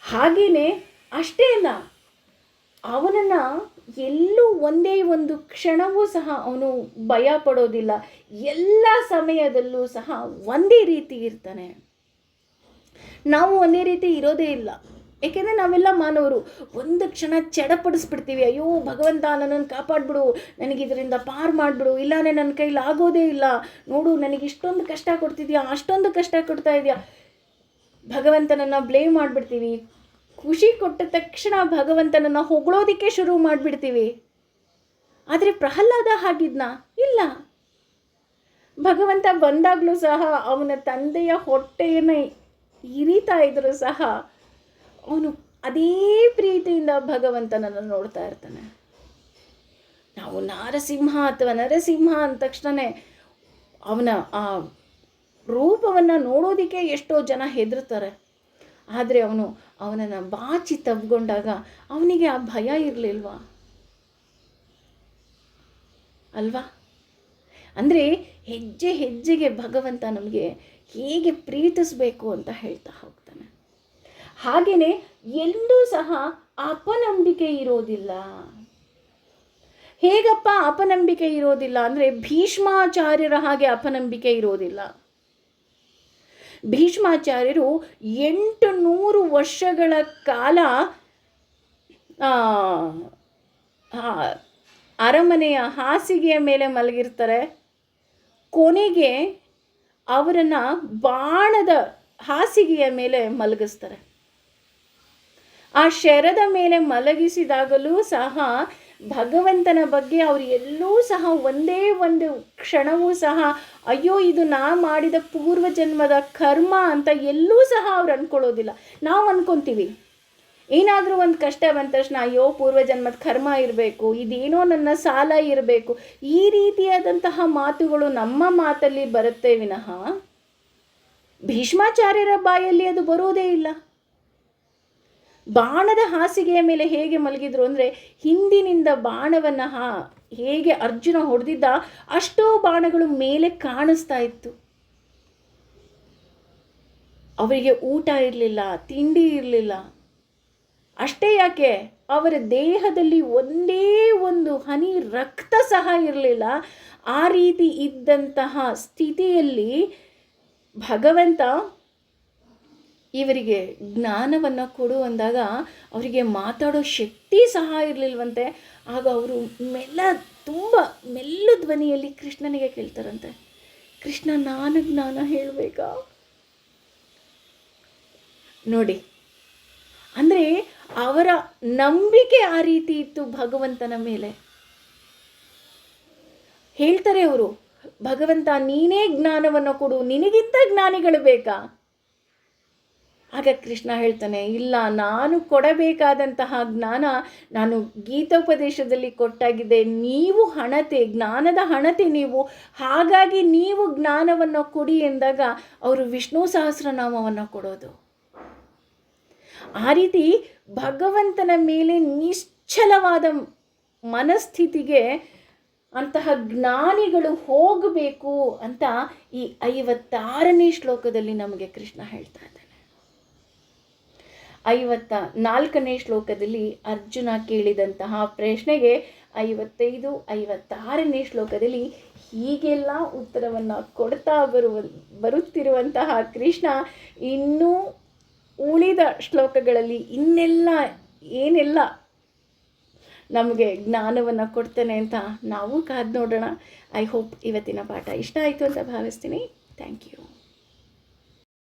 ಹಾಗೆಯೇ ಅಷ್ಟೇ ಅಲ್ಲ, ಅವನನ್ನು ಎಲ್ಲೂ ಒಂದೇ ಒಂದು ಕ್ಷಣವೂ ಸಹ ಅವನು ಭಯ ಪಡೋದಿಲ್ಲ. ಎಲ್ಲ ಸಮಯದಲ್ಲೂ ಸಹ ಒಂದೇ ರೀತಿ ಇರ್ತಾನೆ. ನಾವು ಒಂದೇ ರೀತಿ ಇರೋದೇ ಇಲ್ಲ. ಏಕೆಂದರೆ ನಾವೆಲ್ಲ ಮಾನವರು. ಒಂದು ಕ್ಷಣ ಚಡಪಡಿಸ್ಬಿಡ್ತೀವಿ, ಅಯ್ಯೋ ಭಗವಂತ ನನ್ನನ್ನು ಕಾಪಾಡಿಬಿಡು, ನನಗಿದರಿಂದ ಪಾರು ಮಾಡಿಬಿಡು, ಇಲ್ಲಾಂದರೆ ನನ್ನ ಕೈಲಿ ಆಗೋದೇ ಇಲ್ಲ, ನೋಡು ನನಗೆ ಇಷ್ಟೊಂದು ಕಷ್ಟ ಕೊಡ್ತಿದ್ಯಾ, ಅಷ್ಟೊಂದು ಕಷ್ಟ ಕೊಡ್ತಾ ಇದೆಯಾ, ಭಗವಂತನನ್ನು ಬ್ಲೇಮ್ ಮಾಡಿಬಿಡ್ತೀವಿ. ಖುಷಿ ಕೊಟ್ಟ ತಕ್ಷಣ ಭಗವಂತನನ್ನು ಹೊಗಳೋದಕ್ಕೆ ಶುರು ಮಾಡಿಬಿಡ್ತೀವಿ. ಆದರೆ ಪ್ರಹ್ಲಾದ ಹಾಗಿದ್ನಾ? ಇಲ್ಲ. ಭಗವಂತ ಬಂದಾಗಲೂ ಸಹ ಅವನ ತಂದೆಯ ಹೊಟ್ಟೆಯನ್ನು ಇರಿತಾ ಇದ್ರೂ ಸಹ ಅವನು ಅದೇ ಪ್ರೀತಿಯಿಂದ ಭಗವಂತನನ್ನು ನೋಡ್ತಾ ಇರ್ತಾನೆ. ನಾವು ನಾರಸಿಂಹ ಅಥವಾ ನರಸಿಂಹ ಅಂದ ತಕ್ಷಣ ಅವನ ಆ ರೂಪವನ್ನು ನೋಡೋದಕ್ಕೆ ಎಷ್ಟೋ ಜನ ಹೆದರ್ತಾರೆ. ಆದರೆ ಅವನನ್ನು ಬಾಚಿ ತಬ್ಕೊಂಡಾಗ ಅವನಿಗೆ ಆ ಭಯ ಇರಲಿಲ್ವಾ? ಅಲ್ವಾ? ಅಂದರೆ ಹೆಜ್ಜೆ ಹೆಜ್ಜೆಗೆ ಭಗವಂತ ನಮಗೆ ಹೇಗೆ ಪ್ರೀತಿಸಬೇಕು ಅಂತ ಹೇಳ್ತಾ ಹೋಗ್ತಾನೆ. ಹಾಗೆಯೇ ಎಲ್ಲೂ ಸಹ ಅಪನಂಬಿಕೆ ಇರೋದಿಲ್ಲ. ಹೇಗಪ್ಪ ಅಪನಂಬಿಕೆ ಇರೋದಿಲ್ಲ ಅಂದರೆ ಭೀಷ್ಮಾಚಾರ್ಯರ ಹಾಗೆ ಅಪನಂಬಿಕೆ ಇರೋದಿಲ್ಲ. ಭೀಷ್ಮಾಚಾರ್ಯರು 800 ವರ್ಷಗಳ ಕಾಲ ಅರಮನೆಯ ಹಾಸಿಗೆಯ ಮೇಲೆ ಮಲಗಿರ್ತಾರೆ. ಕೊನೆಗೆ ಅವರನ್ನು ಬಾಣದ ಹಾಸಿಗೆಯ ಮೇಲೆ ಮಲಗಿಸ್ತಾರೆ. ಆ ಶರದ ಮೇಲೆ ಮಲಗಿಸಿದಾಗಲೂ ಸಹ ಭಗವಂತನ ಬಗ್ಗೆ ಅವರು ಎಲ್ಲೂ ಸಹ ಒಂದೇ ಒಂದು ಕ್ಷಣವೂ ಸಹ ಅಯ್ಯೋ ಇದು ನಾ ಮಾಡಿದ ಪೂರ್ವ ಜನ್ಮದ ಕರ್ಮ ಅಂತ ಎಲ್ಲೂ ಸಹ ಅವ್ರು ಅಂದ್ಕೊಳ್ಳೋದಿಲ್ಲ. ನಾವು ಅಂದ್ಕೊತೀವಿ, ಏನಾದರೂ ಒಂದು ಕಷ್ಟ ಬಂದ ತಕ್ಷಣ ಅಯ್ಯೋ ಪೂರ್ವಜನ್ಮದ ಕರ್ಮ ಇರಬೇಕು, ಇದೇನೋ ನನ್ನ ಸಾಲ ಇರಬೇಕು, ಈ ರೀತಿಯಾದಂತಹ ಮಾತುಗಳು ನಮ್ಮ ಮಾತಲ್ಲಿ ಬರುತ್ತೆ ವಿನಃ ಭೀಷ್ಮಾಚಾರ್ಯರ ಬಾಯಲ್ಲಿ ಅದು ಬರೋದೇ ಇಲ್ಲ. ಬಾಣದ ಹಾಸಿಗೆಯ ಮೇಲೆ ಹೇಗೆ ಮಲಗಿದ್ರು ಅಂದರೆ ಹಿಂದಿನಿಂದ ಬಾಣವನ್ನು ಹೇಗೆ ಅರ್ಜುನ ಹೊಡೆದಿದ್ದ ಅಷ್ಟೋ ಬಾಣಗಳು ಮೇಲೆ ಕಾಣಿಸ್ತಾ ಇತ್ತು. ಅವರಿಗೆ ಊಟ ಇರಲಿಲ್ಲ, ತಿಂಡಿ ಇರಲಿಲ್ಲ. ಅಷ್ಟೇ ಯಾಕೆ, ಅವರ ದೇಹದಲ್ಲಿ ಒಂದೇ ಒಂದು ಹನಿ ರಕ್ತ ಸಹ ಇರಲಿಲ್ಲ. ಆ ರೀತಿ ಇದ್ದಂತಹ ಸ್ಥಿತಿಯಲ್ಲಿ ಭಗವಂತ ಇವರಿಗೆ ಜ್ಞಾನವನ್ನು ಕೊಡು ಅಂದಾಗ ಅವರಿಗೆ ಮಾತಾಡೋ ಶಕ್ತಿ ಸಹ ಇರಲಿಲ್ವಂತೆ. ಆಗ ಅವರು ತುಂಬ ಮೆಲ್ಲ ಧ್ವನಿಯಲ್ಲಿ ಕೃಷ್ಣನಿಗೆ ಕೇಳ್ತಾರಂತೆ, ಕೃಷ್ಣ ನಾನು ಜ್ಞಾನ ಹೇಳಬೇಕಾ? ನೋಡಿ, ಅಂದರೆ ಅವರ ನಂಬಿಕೆ ಆ ರೀತಿ ಇತ್ತು ಭಗವಂತನ ಮೇಲೆ. ಹೇಳ್ತಾರೆ ಅವರು, ಭಗವಂತ ನೀನೇ ಜ್ಞಾನವನ್ನು ಕೊಡು, ನಿನಗಿಂತ ಜ್ಞಾನಿಗಳು ಬೇಕಾ? ಆಗ ಕೃಷ್ಣ ಹೇಳ್ತಾನೆ, ಇಲ್ಲ, ನಾನು ಕೊಡಬೇಕಾದಂತಹ ಜ್ಞಾನ ನಾನು ಗೀತೋಪದೇಶದಲ್ಲಿ ಕೊಟ್ಟಾಗಿದೆ. ನೀವು ಹಣತೆ, ಜ್ಞಾನದ ಹಣತೆ ನೀವು, ಹಾಗಾಗಿ ನೀವು ಜ್ಞಾನವನ್ನು ಕೊಡಿ ಎಂದಾಗ ಅವರು ವಿಷ್ಣು ಸಹಸ್ರನಾಮವನ್ನು ಕೊಡೋದು. ಆ ರೀತಿ ಭಗವಂತನ ಮೇಲೆ ನಿಶ್ಚಲವಾದ ಮನಸ್ಥಿತಿಗೆ ಅಂತಹ ಜ್ಞಾನಿಗಳು ಹೋಗಬೇಕು ಅಂತ ಈ 56ನೇ ಶ್ಲೋಕದಲ್ಲಿ ನಮಗೆ ಕೃಷ್ಣ ಹೇಳ್ತಾ ಇದ್ದಾನೆ. 54ನೇ ಶ್ಲೋಕದಲ್ಲಿ ಅರ್ಜುನ ಕೇಳಿದಂತಹ ಪ್ರಶ್ನೆಗೆ 55, 56ನೇ ಶ್ಲೋಕದಲ್ಲಿ ಹೀಗೆಲ್ಲ ಉತ್ತರವನ್ನು ಕೊಡ್ತಾ ಬರುತ್ತಿರುವಂತಹ ಕೃಷ್ಣ ಇನ್ನೂ ಉಳಿದ ಶ್ಲೋಕಗಳಲ್ಲಿ ಏನೆಲ್ಲ ನಮಗೆ ಜ್ಞಾನವನ್ನು ಕೊಡ್ತಾನೆ ಅಂತ ನಾವು ಕಾದು ನೋಡೋಣ. ಐ ಹೋಪ್ ಇವತ್ತಿನ ಪಾಠ ಇಷ್ಟ ಆಯಿತು ಅಂತ ಭಾವಿಸ್ತೀನಿ. Thank you.